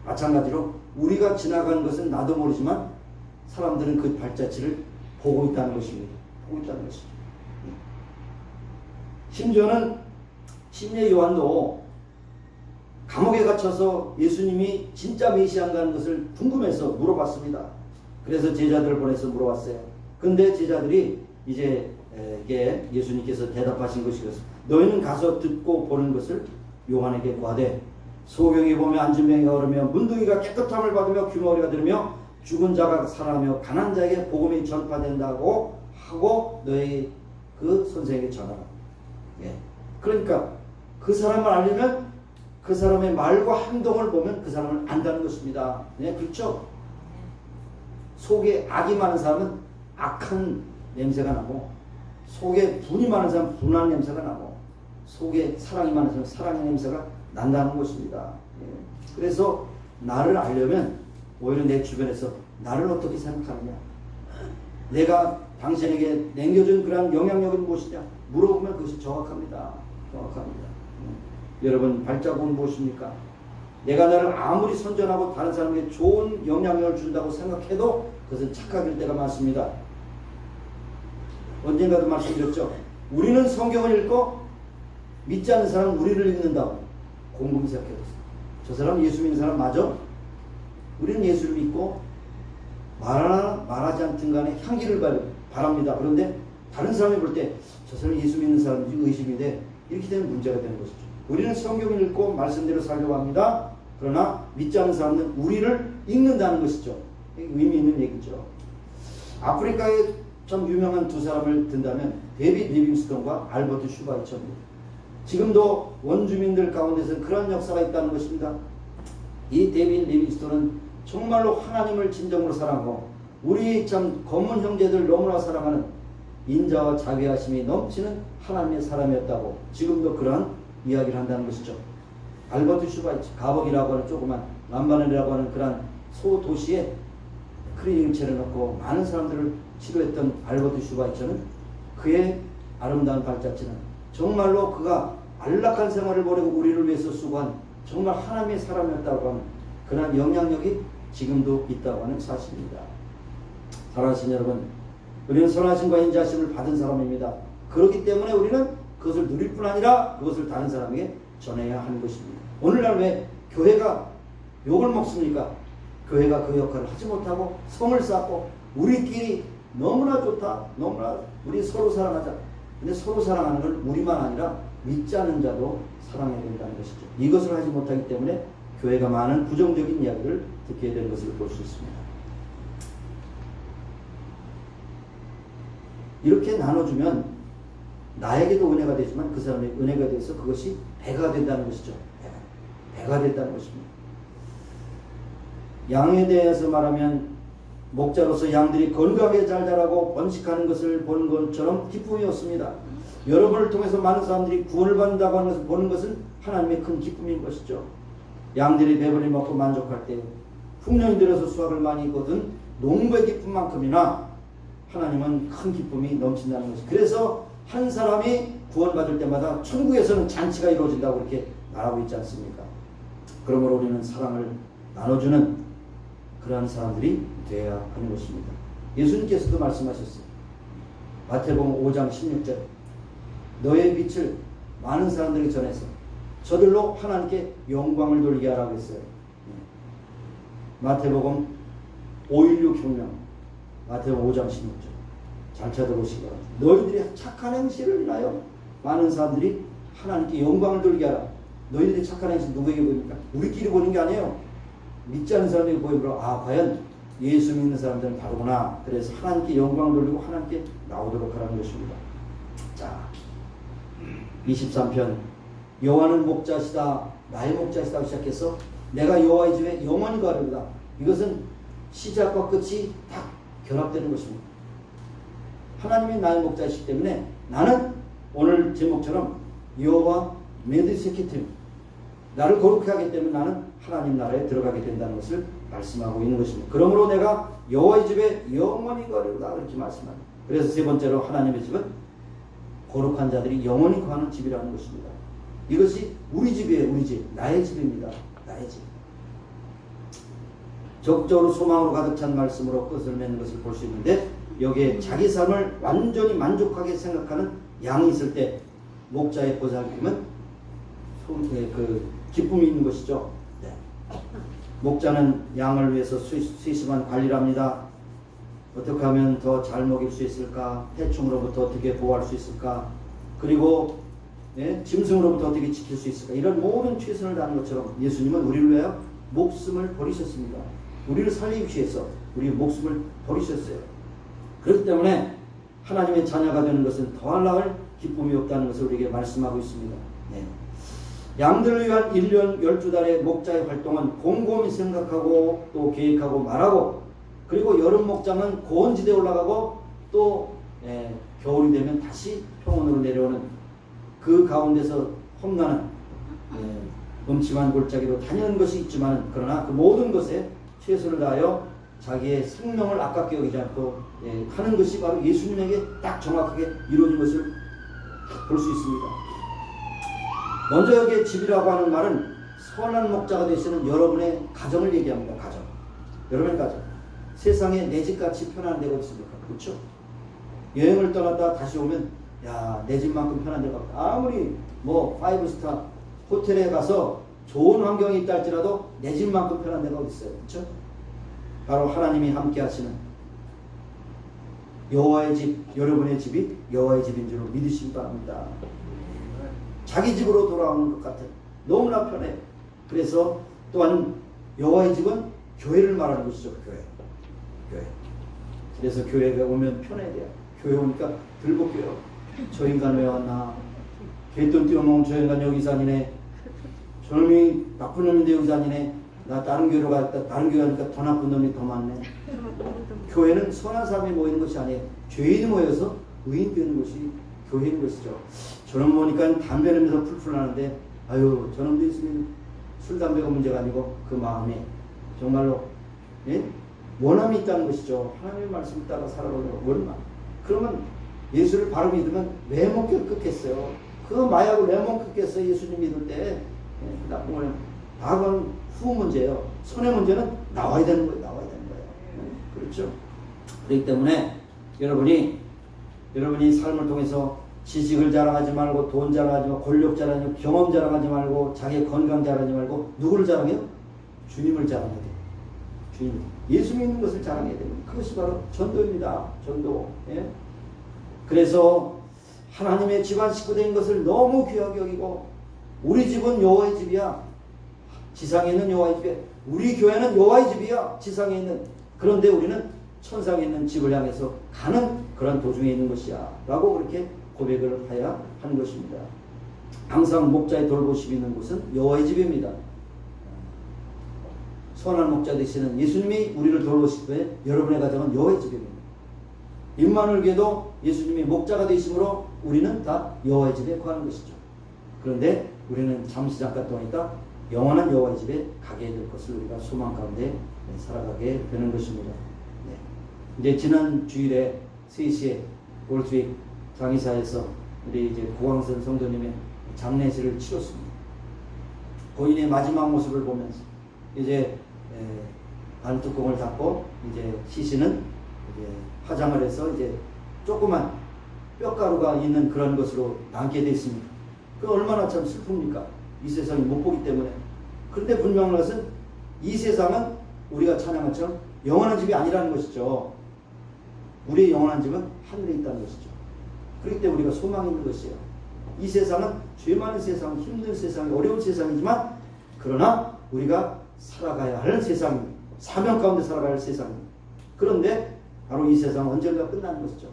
S1: 마찬가지로 우리가 지나가는 것은 나도 모르지만 사람들은 그 발자취를 보고 있다는 것입니다. 보고 있다는 것입니다. 심지어는 심지어 요한도 감옥에 gat혀서 예수님이 진짜 메시아인가는 것을 궁금해서 물어봤습니다. 그래서 제자들을 보내서 물어봤어요. 근데 제자들이 이제 예수님께서 대답하신 것이 그렇습니다. 너희는 가서 듣고 보는 것을 요한에게 구하되 소경이 보며 앉은 병이가 오르며 문둥이가 깨끗함을 받으며 귀머거리가 들으며 죽은 자가 살아나며 가난한 자에게 복음이 전파된다고 하고 너희 그 선생에게 전하라. 예. 그러니까 그 사람을 알려면 그 사람의 말과 행동을 보면 그 사람을 안다는 것입니다. 네, 그렇죠? 속에 악이 많은 사람은 악한 냄새가 나고 속에 분이 많은 사람은 분한 냄새가 나고 속에 사랑이 많은 사람은 사랑의 냄새가 난다는 것입니다. 예. 그래서 나를 알려면 오히려 내 주변에서 나를 어떻게 생각하느냐, 내가 당신에게 남겨준 그러한 영향력은 무엇이냐 물어보면 그것이 정확합니다. 정확합니다. 여러분 발자국은 무엇입니까? 내가 나를 아무리 선전하고 다른 사람에게 좋은 영향력을 준다고 생각해도 그것은 착각일 때가 많습니다. 언젠가도 말씀드렸죠. 우리는 성경을 읽고 믿지 않는 사람은 우리를 읽는다고 공공이 생각해봤어요. 저 사람 예수 믿는 사람 맞아? 우리는 예수를 믿고 말하나 말하지 않든 간에 향기를 바랍니다. 그런데 다른 사람이 볼 때 저 사람 예수 믿는 사람인지 의심이 돼. 이렇게 되면 문제가 되는 것이죠. 우리는 성경을 읽고 말씀대로 살려고 합니다. 그러나 믿지 않는 사람은 우리를 읽는다는 것이죠. 의미 있는 얘기죠. 아프리카에 좀 유명한 두 사람을 든다면 데이빗 리빙스톤과 알버트 슈바이처입니다. 지금도 원주민들 가운데서 그런 역사가 있다는 것입니다. 이 데이빗 리빙스톤은 정말로 하나님을 진정으로 사랑하고 우리 참 검은 형제들 너무나 사랑하는 인자와 자비하심이 넘치는 하나님의 사람이었다고 지금도 그러한 이야기를 한다는 것이죠. 알버트 슈바이처, 가벅이라고 하는 조그만 람바넬이라고 하는 그러한 소도시에 클리닉을 차려놓고 많은 사람들을 치료했던 알버트 슈바이처는 그의 아름다운 발자취는 정말로 그가 안락한 생활을 보내고 우리를 위해서 수고한 정말 하나님의 사람이었다고 하는 그러한 영향력이 지금도 있다고 하는 사실입니다. 사랑하신 여러분, 우리는 선하심과 인자하심을 받은 사람입니다. 그렇기 때문에 우리는 그것을 누릴 뿐 아니라 그것을 다른 사람에게 전해야 하는 것입니다. 오늘날 왜 교회가 욕을 먹습니까? 교회가 그 역할을 하지 못하고 성을 쌓고 우리끼리 너무나 좋다, 너무나 우리 서로 사랑하자. 근데 서로 사랑하는 건 우리만 아니라 믿지 않는 자도 사랑해야 된다는 것이죠. 이것을 하지 못하기 때문에 교회가 많은 부정적인 이야기를 듣게 되는 것을 볼 수 있습니다. 이렇게 나눠주면 나에게도 은혜가 되지만 그 사람의 은혜가 돼서 그것이 배가 된다는 것이죠. 배가 된다는 것입니다. 양에 대해서 말하면 목자로서 양들이 건강하게 잘 자라고 번식하는 것을 보는 것처럼 기쁨이 없습니다. 여러분을 통해서 많은 사람들이 구원을 받는다고 하는 것을 보는 것은 하나님의 큰 기쁨인 것이죠. 양들이 배불리 먹고 만족할 때 풍년이 들어서 수확을 많이 거둔 농부의 기쁨만큼이나 하나님은 큰 기쁨이 넘친다는 것이죠. 그래서 한 사람이 구원받을 때마다 천국에서는 잔치가 이루어진다고 이렇게 말하고 있지 않습니까? 그러므로 우리는 사랑을 나눠주는 그러한 사람들이 되어야 하는 것입니다. 예수님께서도 말씀하셨어요. 마태복음 5장 16절 너의 빛을 많은 사람들에게 전해서 저들로 하나님께 영광을 돌리게 하라고 했어요. 마태복음 5.16 혁명, 마태복음 5장 16절. 잘 찾아보시기 바랍니다. 너희들이 착한 행실을 인하여 많은 사람들이 하나님께 영광을 돌리게 하라. 너희들이 착한 행실 누구에게 보입니까? 우리끼리 보는 게 아니에요. 믿지 않는 사람들이 보이므로 과연 예수 믿는 사람들은 바로구나. 그래서 하나님께 영광을 돌리고 하나님께 나오도록 하라는 것입니다. 자, 23편 여호와는 목자시다 나의 목자시다 시작해서 내가 여호와의 집에 영원히 거하리로다. 이것은 시작과 끝이 딱 결합되는 것입니다. 하나님이 나의 목자이시기 때문에 나는 오늘 제목처럼 여호와 메드세키팀 나를 거룩하게 하기 때문에 나는 하나님 나라에 들어가게 된다는 것을 말씀하고 있는 것입니다. 그러므로 내가 여호와의 집에 영원히 거하리로다 이렇게 말씀합니다. 그래서 세 번째로 하나님의 집은 거룩한 자들이 영원히 거하는 집이라는 것입니다. 이것이 우리 집이에요. 우리 집. 나의 집입니다. 나의 집. 적극적으로 소망으로 가득 찬 말씀으로 끝을 맺는 것을 볼 수 있는데 여기에 자기 삶을 완전히 만족하게 생각하는 양이 있을 때 목자의 보살핌은 기쁨이 있는 것이죠. 네. 목자는 양을 위해서 세심한 관리를 합니다. 어떻게 하면 더 잘 먹일 수 있을까? 해충으로부터 어떻게 보호할 수 있을까? 그리고 짐승으로부터 어떻게 지킬 수 있을까? 이런 모든 최선을 다하는 것처럼 예수님은 우리를 위하여 목숨을 버리셨습니다. 우리를 살리기 위해서 우리의 목숨을 버리셨어요. 그렇기 때문에 하나님의 자녀가 되는 것은 더할 나을 기쁨이 없다는 것을 우리에게 말씀하고 있습니다. 네. 양들을 위한 1년 12달의 목자의 활동은 곰곰이 생각하고 또 계획하고 말하고 그리고 여름 목장은 고원지대에 올라가고 또 겨울이 되면 다시 평원으로 내려오는 그 가운데서 험난한 음침한 골짜기로 다니는 것이 있지만 그러나 그 모든 것에 최선을 다하여 자기의 생명을 아깝게 여기지 않고 하는 것이 바로 예수님에게 딱 정확하게 이루어진 것을 볼 수 있습니다. 먼저 여기에 집이라고 하는 말은 선한 목자가 되시는 여러분의 가정을 얘기합니다. 가정. 여러분의 가정. 세상에 내 집같이 편한 데가 있습니까? 그렇죠? 여행을 떠났다 다시 오면 내 집만큼 편한 데가 없다. 아무리 5스타 호텔에 가서 좋은 환경이 있다 할지라도 내 집만큼 편한 데가 어디 있어요? 그렇죠? 바로 하나님이 함께 하시는 여호와의 집, 여러분의 집이 여호와의 집인 줄 믿으시기 바랍니다. 자기 집으로 돌아오는 것 같아요. 너무나 편해요. 그래서 또한 여호와의 집은 교회를 말하는 것이죠. 교회. 그래서 교회가 오면 편해야 돼요. 교회 오니까 들볶여요. 저 인간 왜 왔나? 개돈 띄워놓은 저 인간 여기서 아니네. 저놈이 나쁜 놈인데 여기서 아니네. 나 다른 교회로 갔다. 다른 교회 가니까 더 나쁜 놈이 더 많네. 교회는 선한 사람이 모이는 것이 아니에요. 죄인이 모여서 의인 되는 것이 교회인 것이죠. 저놈 보니까 담배 냄새가 풀풀 나는데 저놈도 있으면 술 담배가 문제가 아니고 그 마음에 정말로 원함이 있다는 것이죠. 하나님의 말씀을 따라 살아가려고 원망. 그러면 예수를 바로 믿으면 왜 못 끊겠어요? 그 마약을 왜 못 끊겠어요? 예수님 믿을 때 나쁜 거는 그건 후 문제예요. 선의 문제는 나와야 되는 거예요. 그렇죠? 그렇기 때문에 여러분이 삶을 통해서 지식을 자랑하지 말고 돈 자랑하지 말고 권력 자랑하지 말고 경험 자랑하지 말고 자기의 건강 자랑하지 말고 누구를 자랑해요? 주님을 자랑해야 돼요. 주님, 예수 믿는 것을 자랑해야 됩니다. 그것이 바로 전도입니다. 전도. 그래서 하나님의 집안 식구된 것을 너무 귀하게 여기고 우리 집은 여호와의 집이야. 지상에 있는 여호와의 집이야. 우리 교회는 여호와의 집이야. 지상에 있는. 그런데 우리는 천상에 있는 집을 향해서 가는 그런 도중에 있는 것이야. 라고 그렇게 고백을 하여야 하는 것입니다. 항상 목자의 돌보심이 있는 곳은 여호와의 집입니다. 선한 목자 되시는 예수님이 우리를 돌보실 때 여러분의 가정은 여호와의 집입니다. 임마누엘 교회도 예수님이 목자가 되심으로 우리는 다 여호와의 집에 거하는 것이죠. 그런데 우리는 잠시 잠깐 동안 있다 영원한 여호와의 집에 가게 될 것을 우리가 소망 가운데 살아가게 되는 것입니다. 이제 지난 주일에 3시에 올트윅 장의사에서 우리 이제 고광선 성도님의 장례식을 치렀습니다. 고인의 마지막 모습을 보면서 이제 반뚜껑을 닫고 이제 시신은 이제 화장을 해서 이제 조그만 뼈가루가 있는 그런 것으로 남게 되어 있습니다. 그 얼마나 참 슬픕니까? 이 세상이 못 보기 때문에. 그런데 분명한 것은 이 세상은 우리가 찬양한 것처럼 영원한 집이 아니라는 것이죠. 우리의 영원한 집은 하늘에 있다는 것이죠. 그렇기 때문에 우리가 소망이 있는 것이에요. 이 세상은 죄 많은 세상, 힘든 세상, 어려운 세상이지만 그러나 우리가 살아가야 할 세상, 사명 가운데 살아가야 할 세상입니다. 그런데 바로 이 세상은 언젠가 끝나는 것이죠.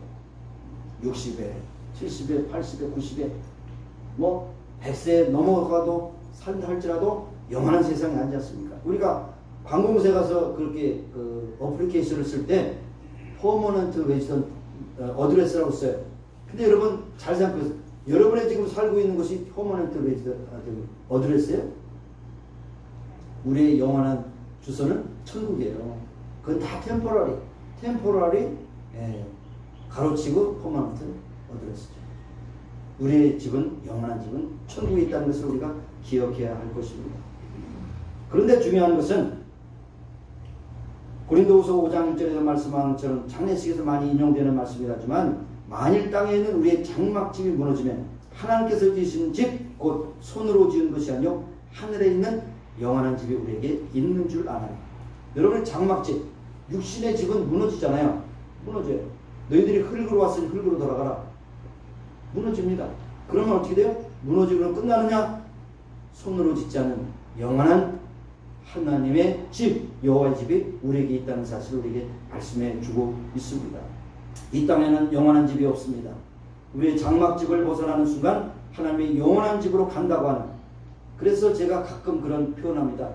S1: 60에, 70에, 80에, 90에, 뭐 100세 넘어가도 산다 할지라도 영원한 세상이 아니지 않습니까? 우리가 관공서에 가서 그렇게 어플리케이션을 쓸 때 퍼머넌트 레지던트 어드레스라고 써요. 근데 여러분 잘 생각해보세요. 여러분의 지금 살고 있는 곳이 퍼머넌트 레지던트 어드레스예요? 우리의 영원한 주소는 천국이에요. 그건 다 템포러리 가로치고 퍼머넌트 어드레스죠. 우리의 집은, 영원한 집은 천국에 있다는 것을 우리가 기억해야 할 것입니다. 그런데 중요한 것은 고린도후서 5장 1절에서 말씀한 것처럼 장례식에서 많이 인용되는 말씀이라지만 만일 땅에 있는 우리의 장막집이 무너지면 하나님께서 지으신 집, 곧 손으로 지은 것이 아니요 하늘에 있는 영원한 집이 우리에게 있는 줄 아나니. 여러분의 장막집, 육신의 집은 무너지잖아요. 무너져요. 너희들이 흙으로 왔으니 흙으로 돌아가라. 무너집니다. 그러면 어떻게 돼요? 무너지고 끝나느냐? 손으로 짓지 않은 영원한 하나님의 집, 여호와의 집이 우리에게 있다는 사실을 우리에게 말씀해 주고 있습니다. 이 땅에는 영원한 집이 없습니다. 우리의 장막집을 벗어나는 순간 하나님의 영원한 집으로 간다고 하는, 그래서 제가 가끔 그런 표현합니다.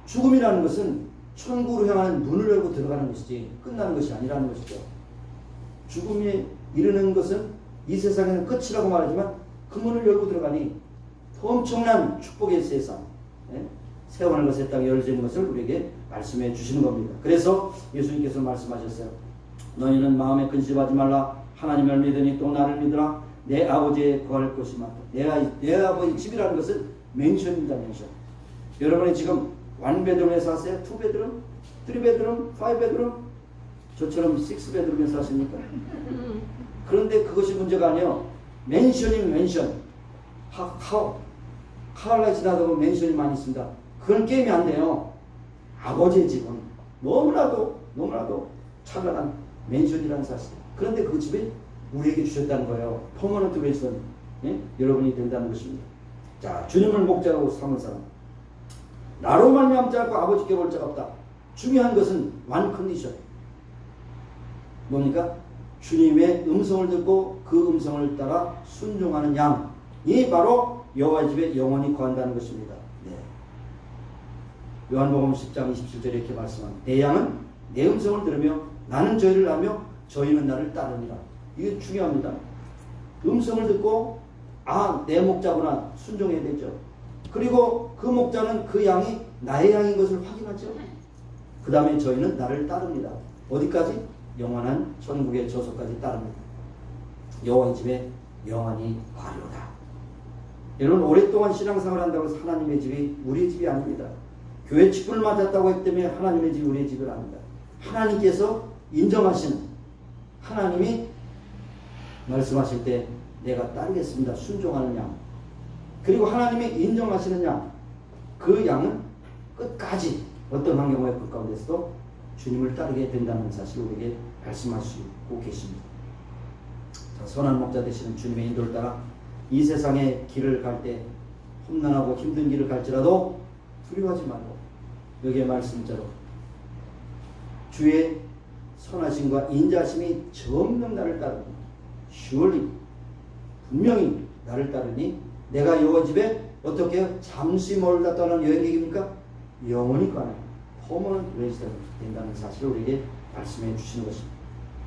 S1: 죽음이라는 것은 천국으로 향하는 문을 열고 들어가는 것이지 끝나는 것이 아니라는 것이죠. 죽음에 이르는 것은 이 세상에는 끝이라고 말하지만 그 문을 열고 들어가니 엄청난 축복의 세상, 세원을 것의 땅에 열어지는 것을 우리에게 말씀해 주시는 겁니다. 그래서 예수님께서 말씀하셨어요. 너희는 마음에 근심하지 말라. 하나님을 믿으니 또 나를 믿으라. 내 아버지의 구할 것이 많다. 내 아버지 집이라는 것은 맨션입니다. 맨션. 여러분이 지금 1베드룸에 사세요? 2베드룸? 3베드룸? 5베드룸? 저처럼 6베드룸에 사십니까? 그런데 그것이 문제가 아니에요. 맨션이면 맨션. 카알라에 지나다 보면 맨션이 많이 있습니다. 그건 게임이 안 돼요. 아버지의 집은 너무나도 찬란한 맨션이라는 사실. 그런데 그 집이 우리에게 주셨다는 거예요. 퍼머넌트 레지던트, 여러분이 된다는 것입니다. 자, 주님을 목자로 삼은 사람. 나로 말미암지 않고 아버지께 볼 자가 없다. 중요한 것은 one condition. 뭡니까? 주님의 음성을 듣고 그 음성을 따라 순종하는 양이 바로 여호와의 집에 영원히 거한다는 것입니다. 네. 요한복음 10장 27절에 이렇게 말씀합니다. 내 양은 내 음성을 들으며 나는 저희를 아며 저희는 나를 따르니라. 이게 중요합니다. 음성을 듣고 내 목자구나 순종해야 되죠. 그리고 그 목자는 그 양이 나의 양인 것을 확인하죠. 그 다음에 저희는 나를 따릅니다. 어디까지? 영원한 천국의 저소까지 따릅니다. 여호와의 집에 영원히 거하리로다. 여러분, 오랫동안 신앙생활을 한다고 해서 하나님의 집이 우리의 집이 아닙니다. 교회 직분을 맡았다고 했기 때문에 하나님의 집이 우리의 집은 아닙니다. 하나님께서 인정하시는, 하나님이 말씀하실 때 내가 따르겠습니다. 순종하는 양. 그리고 하나님이 인정하시는 양. 그 양은 끝까지 어떤 환경의 그 가운데서도 주님을 따르게 된다는 사실을 우리에게 말씀하시고 계십니다. 자, 선한 목자 되시는 주님의 인도를 따라 이 세상의 길을 갈 때 험난하고 힘든 길을 갈지라도 두려워하지 말고 여기에 말씀대로 주의 선하심과 인자심이 전면 나를 따르니 surely 분명히 나를 따르니 내가 여호와 집에 어떻게 잠시 멀다 떠나는 여행객입니까? 영원히 가는 퍼머넌트 레지던트 된다는 사실을 우리에게 말씀해 주시는 것입니다.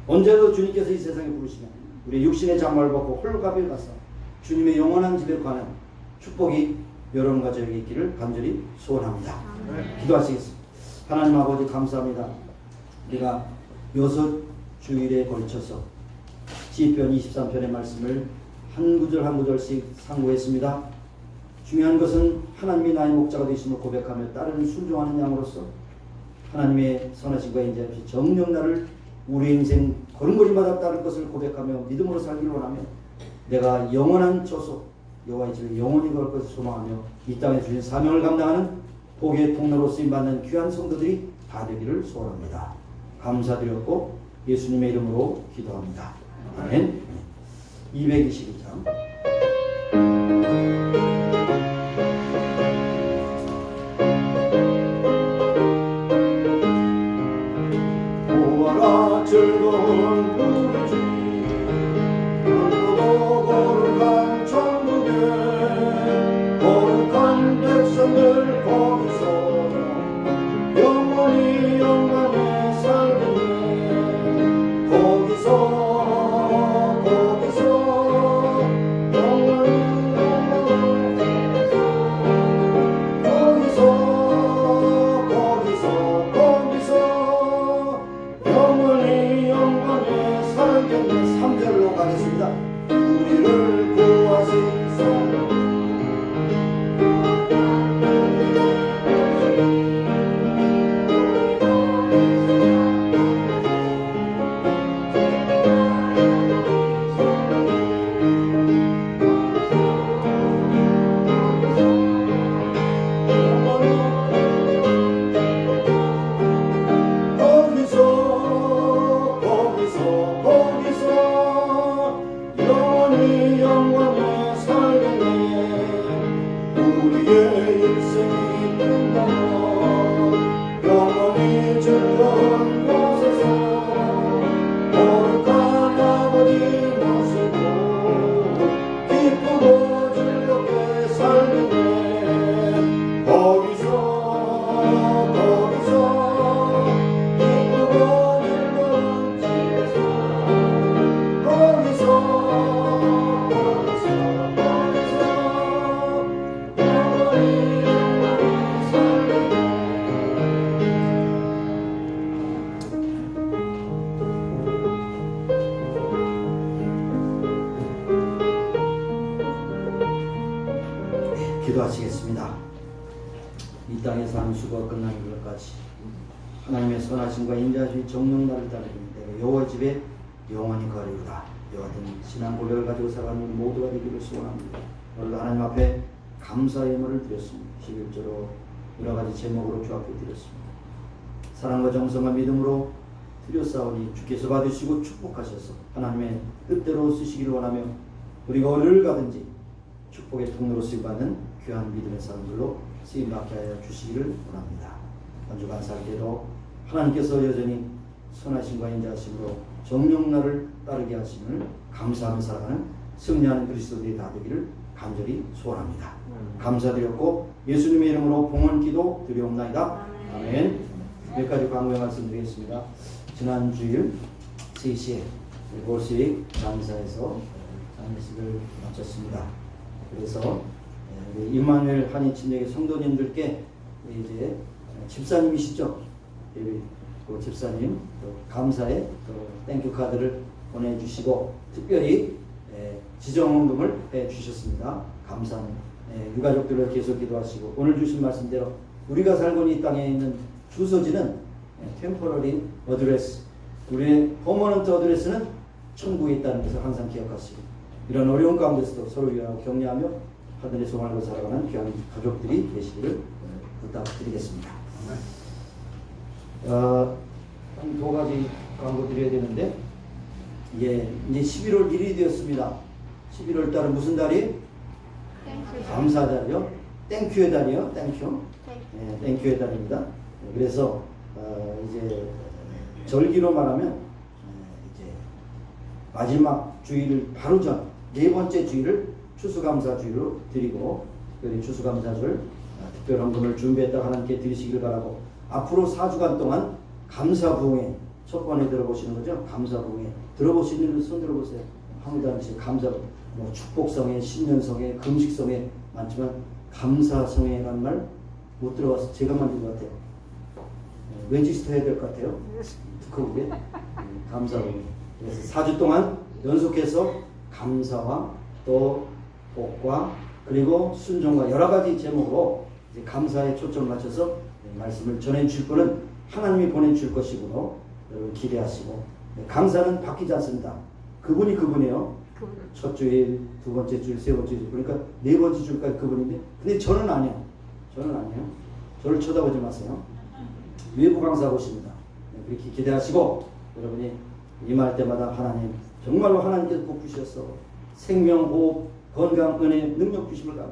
S1: 언제도 주님께서 이 세상에 부르시면 우리 육신의 장마를 벗고 홀가비를 가서 주님의 영원한 집에 가는 축복이 여러분과 저에게 있기를 간절히 소원합니다. 기도하시겠습니다. 하나님 아버지 감사합니다. 우리가 6주일에 걸쳐서 시편 23편의 말씀을 한 구절 한 구절씩 상고했습니다. 중요한 것은 하나님이 나의 목자가 되심을 고백하며 따르는 순종하는 양으로서 하나님의 선하심과 인자 없이 정녕 나를 우리 인생 걸음걸이마다 따를 것을 고백하며 믿음으로 살기를 원하며 내가 영원한 저소 여호와의 집에 영원히 걸 것을 소망하며 이 땅에 주신 사명을 감당하는 복의 통로로 쓰임받는 귀한 성도들이 다 되기를 소원합니다. 감사드렸고 예수님의 이름으로 기도합니다. 아멘. 222장. 보아라 즐거운 우리 주 오늘도 거룩한 천국에 거룩한 백성들 거기서 영원히 영광에 살겠네. 거기서 영원히 영광에 살겠네. 3절로 가겠습니다. 우리를 구하시사 기도하시겠습니다. 이 땅의 삶 수고가 끝나는 것까지 하나님의 선하심과 인자하심이 정령 나를 따르니 내가 여호와 집에 영원히 거하리로다. 이와 같은 신앙 고백을 가지고 살아가는 우리 모두가 되기를 소원합니다. 오늘도 하나님 앞에 감사의 예물을 드렸습니다. 11조로 여러 가지 제목으로 주 앞에 드렸습니다. 사랑과 정성과 믿음으로 드렸사오니 주께서 받으시고 축복하셔서 하나님의 뜻대로 쓰시기를 원하며 우리가 어디를 가든지 축복의 통로로 쓰임받는 귀한 믿음의 사람들로 쓰임받게 하여 주시기를 원합니다. 한 주간 살게도 하나님께서 여전히 선하심과 인자하심으로 정녕 나를 따르게 하심을 감사하며 살아가는 승리하는 그리스도들이 다 되기를 간절히 소원합니다. 감사드렸고 예수님의 이름으로 봉헌 기도 드리옵나이다. 아멘. 몇 가지 광고의 말씀드리겠습니다. 지난 주일 3시에 골수익 장사에서 장례식을 마쳤습니다. 그래서 임마누엘 한인친정의 성도님들께 이제 집사님이시죠? 그 집사님 감사의 땡큐 카드를 보내주시고 특별히 지정헌금을 해주셨습니다. 감사합니다. 유가족들을 계속 기도하시고 오늘 주신 말씀대로 우리가 살고 있는 이 땅에 있는 주소지는 템포러리 어드레스, 우리의 퍼머넌트 어드레스는 천국에 있다는 것을 항상 기억하시고 이런 어려운 가운데서도 서로 위하여 격려하며 하늘의 소망으로 살아가는 귀한 가족들이 되시기를 부탁드리겠습니다. 한 두 가지 광고 드려야 되는데, 이제 11월 1일이 되었습니다. 11월 달은 무슨 달이? 감사달이요. 땡큐의 달이요. 땡큐. 땡큐의 달입니다. 그래서 이제 절기로 말하면 이제 마지막 주일을 바로 전 네 번째 주일을 추수감사주일로 드리고 특별히 추수감사절 특별한 분을 준비했다가 하나님께 드리시길 바라고 앞으로 4주간 동안 감사부흥회 첫 번에 들어보시는 거죠. 감사부흥회 들어보시는 분 손 들어보세요. 아무도 안 계시고 감사 뭐 축복성회, 신년성회, 금식성회 많지만 감사성회라는 말 못 들어봐서 제가 만든 것 같아요. 왠지 해야 될 것 같아요. 특허국에 감사부흥회. 그래서 4주 동안 연속해서 감사와 또 복과 그리고 순종과 여러 가지 제목으로 이제 감사에 초점을 맞춰서 말씀을 전해주실 분은 하나님이 보내주실 것이고 여러분 기대하시고 강사는 바뀌지 않습니다. 그분이 그분이에요. 첫 주일, 두 번째 주일, 세 번째 주일 그러니까 네 번째 주일까지 그분인데 근데 저는 아니에요. 저는 아니에요. 저를 쳐다보지 마세요.
S2: 외부 강사하고 있습니다. 그렇게 기대하시고 여러분이 임할 때마다 하나님 정말로 하나님께서 복 주셔서 생명, 호흡, 건강, 은혜, 능력 주심을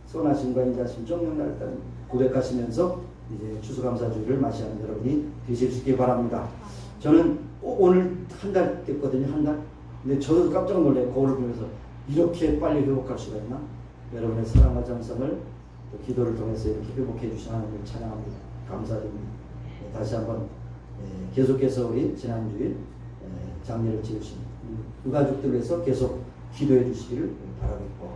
S2: 선하심과 인자심, 정령 나를 따른 고백하시면서 이제 추수감사주의를 맞이하는 여러분이 되실 수 있기 바랍니다. 저는 오늘 한 달 됐거든요. 한 달. 근데 저도 깜짝 놀래요. 거울을 보면서 이렇게 빨리 회복할 수가 있나? 여러분의 사랑과 정성을 또 기도를 통해서 이렇게 회복해 주신 하나님을 찬양합니다. 감사드립니다. 다시 한번 계속해서 우리 지난주에 장례를 지으신 유가족들을 위해서 계속 기도해 주시기를 바라겠고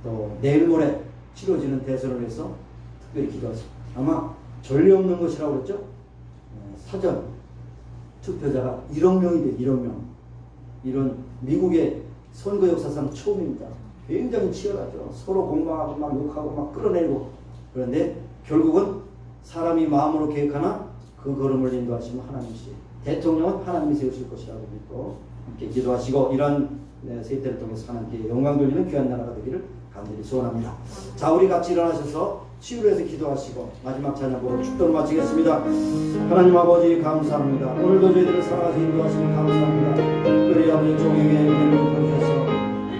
S2: 또 내일 모레 치러지는 대선을 위해서 특별히 기도하십니다. 아마 전례 없는 것이라고 그랬죠? 사전 투표자가 1억 명이 돼요. 1억 명. 이런 미국의 선거 역사상 처음입니다. 굉장히 치열하죠. 서로 공방하고 막 욕하고 막 끌어내고 그런데 결국은 사람이 마음으로 계획하나 그 걸음을 인도하시면 하나님이시 대통령은 하나님이 세우실 것이라고 믿고 함께 기도하시고 이런 세태를 통해서 하나님께 영광 돌리는 귀한 나라가 되기를 간절히 소원합니다. 자, 우리 같이 일어나셔서 치유를 해서 기도하시고 마지막 찬양으로 축도를 마치겠습니다. 하나님 아버지 감사합니다. 오늘도 저희들을 사랑하시 인도하시면 감사합니다. 특별히 아버지 종에게 은혜를 보여주셔서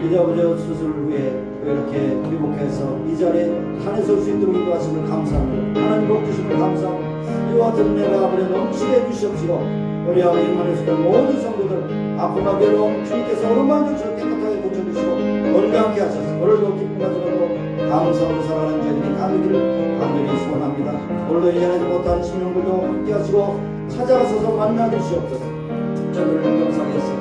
S2: 이제 아버지 수술을 후에 이렇게 회복해서 이 자리에 탄에 설 수 있도록 인도하심을 감사합니다. 하나님 복 주심을 감사합니다. 이와 같은 은혜가 아버지 넘치게 해주시옵시고 우리 아버지 임마누엘 모든 성도들 아픔과 괴로움 주님께서 오른만 주시고 깨끗하게 고쳐주시고 건강케 하셔서 오늘도 기쁨 가지고 감사하고 살아가는 저희들이 다 되기를 간절히 소원합니다. 오늘도 이해하지 못한 심령들도 함께 하시고 찾아가셔서 만나주시옵소서. 저들을 영상에서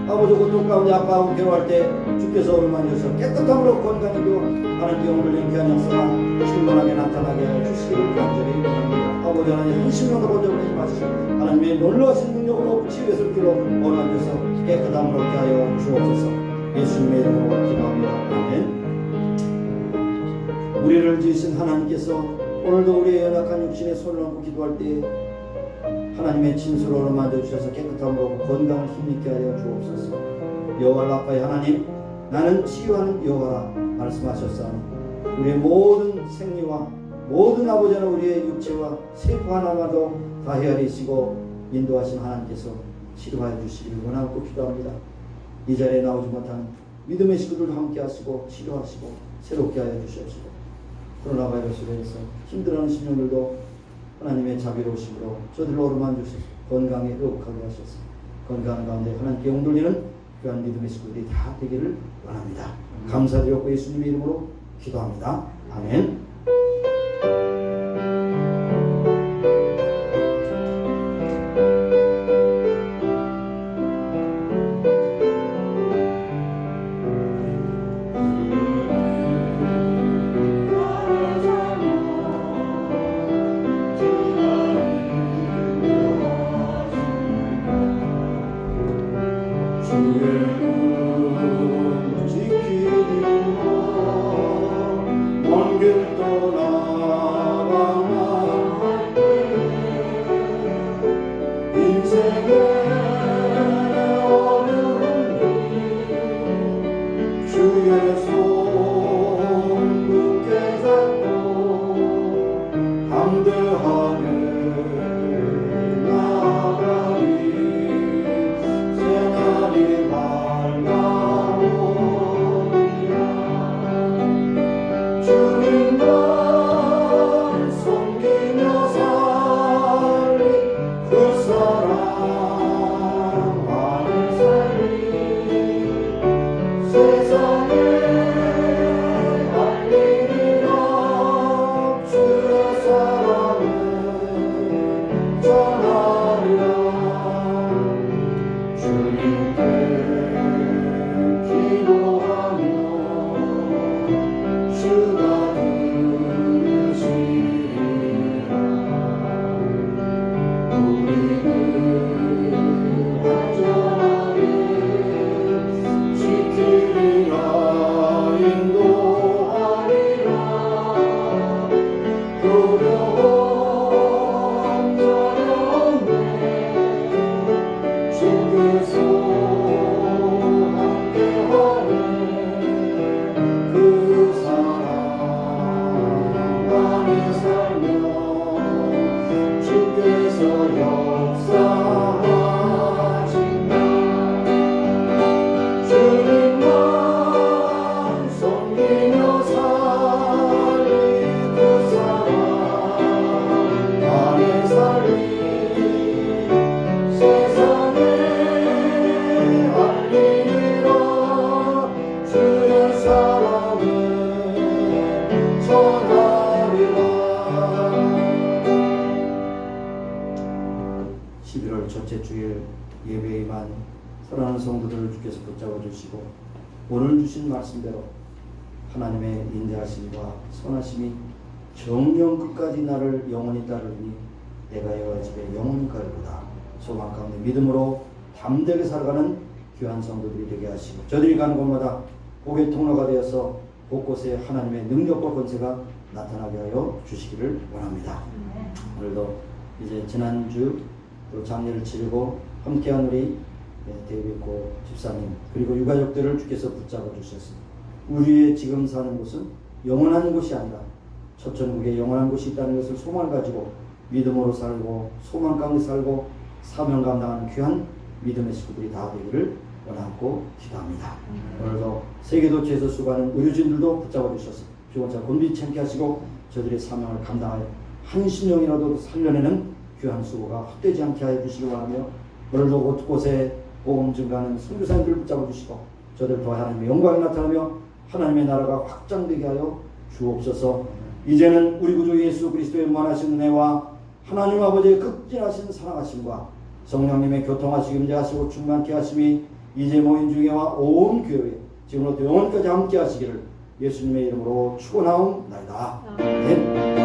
S2: 아버지 고통 가운데 아파하고 괴로워할 때 주께서 오른만 주셔서 깨끗함으로 건강이고 하나님께 오늘 연기한 역사가 충만하게 나타나게 하여 주시기를 간절히 원합니다. 아버지 하나님 한 심령도 보존하지 마시고 하나님의 놀라우신 능력으로 치유의 손길로 오른만 주셔서 깨끗함으로 하게 하여 주옵소서. 예수님의 이름으로 기도합니다. 아멘. 우리를 지으신 하나님께서 오늘도 우리의 연약한 육신에 손을 얹고 기도할 때 하나님의 진수로 만져주셔서 깨끗함으로 건강을 힘있게 하여 주옵소서. 여호와 라파의 하나님 나는 치유하는 여호와라 말씀하셨사오니 우리의 모든 생리와 모든 아버지나 우리의 육체와 세포 하나마도 다 헤아리시고 인도하신 하나님께서 치료하여 주시기를 원하고 기도합니다. 이 자리에 나오지 못한 믿음의 식구들도 함께 하시고 치료하시고 새롭게 하여 주시옵시고 코로나 바이러스로 해서 힘들어하는 심령들도 하나님의 자비로우심으로 저들로 오르만 주셔서 건강에 회복하게 하셔서 건강한 가운데 하나님께 영돌리는 귀한 믿음의 식구들이 다 되기를 원합니다. 감사드렸고 예수님의 이름으로 기도합니다. 아멘.
S3: 세상에
S2: 주일 예배에 임한 사랑하는 성도들을 주께서 붙잡아 주시고 오늘 주신 말씀대로 하나님의 인자하심과 선하심이 정령 끝까지 나를 영원히 따르니 내가 여호와 집에 영원히 가리로다. 소망 가운데 믿음으로 담대하게 살아가는 귀한 성도들이 되게 하시고 저들이 가는 곳마다 복의 통로가 되어서 곳곳에 하나님의 능력과 권세가 나타나게 하여 주시기를 원합니다. 오늘도 이제 지난주 또 장례를 치르고 함께한 우리 데이비고 집사님 그리고 유가족들을 주께서 붙잡아 주셨습니다. 우리의 지금 사는 곳은 영원한 곳이 아니라 천천국에 영원한 곳이 있다는 것을 소망을 가지고 믿음으로 살고 소망 가운데 살고 사명 감당하는 귀한 믿음의 식구들이 다 되기를 원하고 기도합니다. 오늘도 세계도처에서 수고하는 의료진들도 붙잡아 주셔서 피곤차 곤비 참게 하시고 저들의 사명을 감당하여 한 심령이라도 살려내는 귀한 수고가 헛되지 않게 하여 주시기 바라며 오늘도 곳곳에 복음 증가하는 선교사님들을 붙잡아 주시고 저들도 하나님의 영광이 나타나며 하나님의 나라가 확장되게 하여 주옵소서. 이제는 우리 구주 예수 그리스도의 무한하신 은혜와 하나님 아버지의 극진하신 사랑하심과 성령님의 교통하시고 임재하시고 충만케 하심이 이제 모인 중에와 온 교회 지금부터 영원까지 함께 하시기를 예수님의 이름으로 축원하옵나이다. 아멘.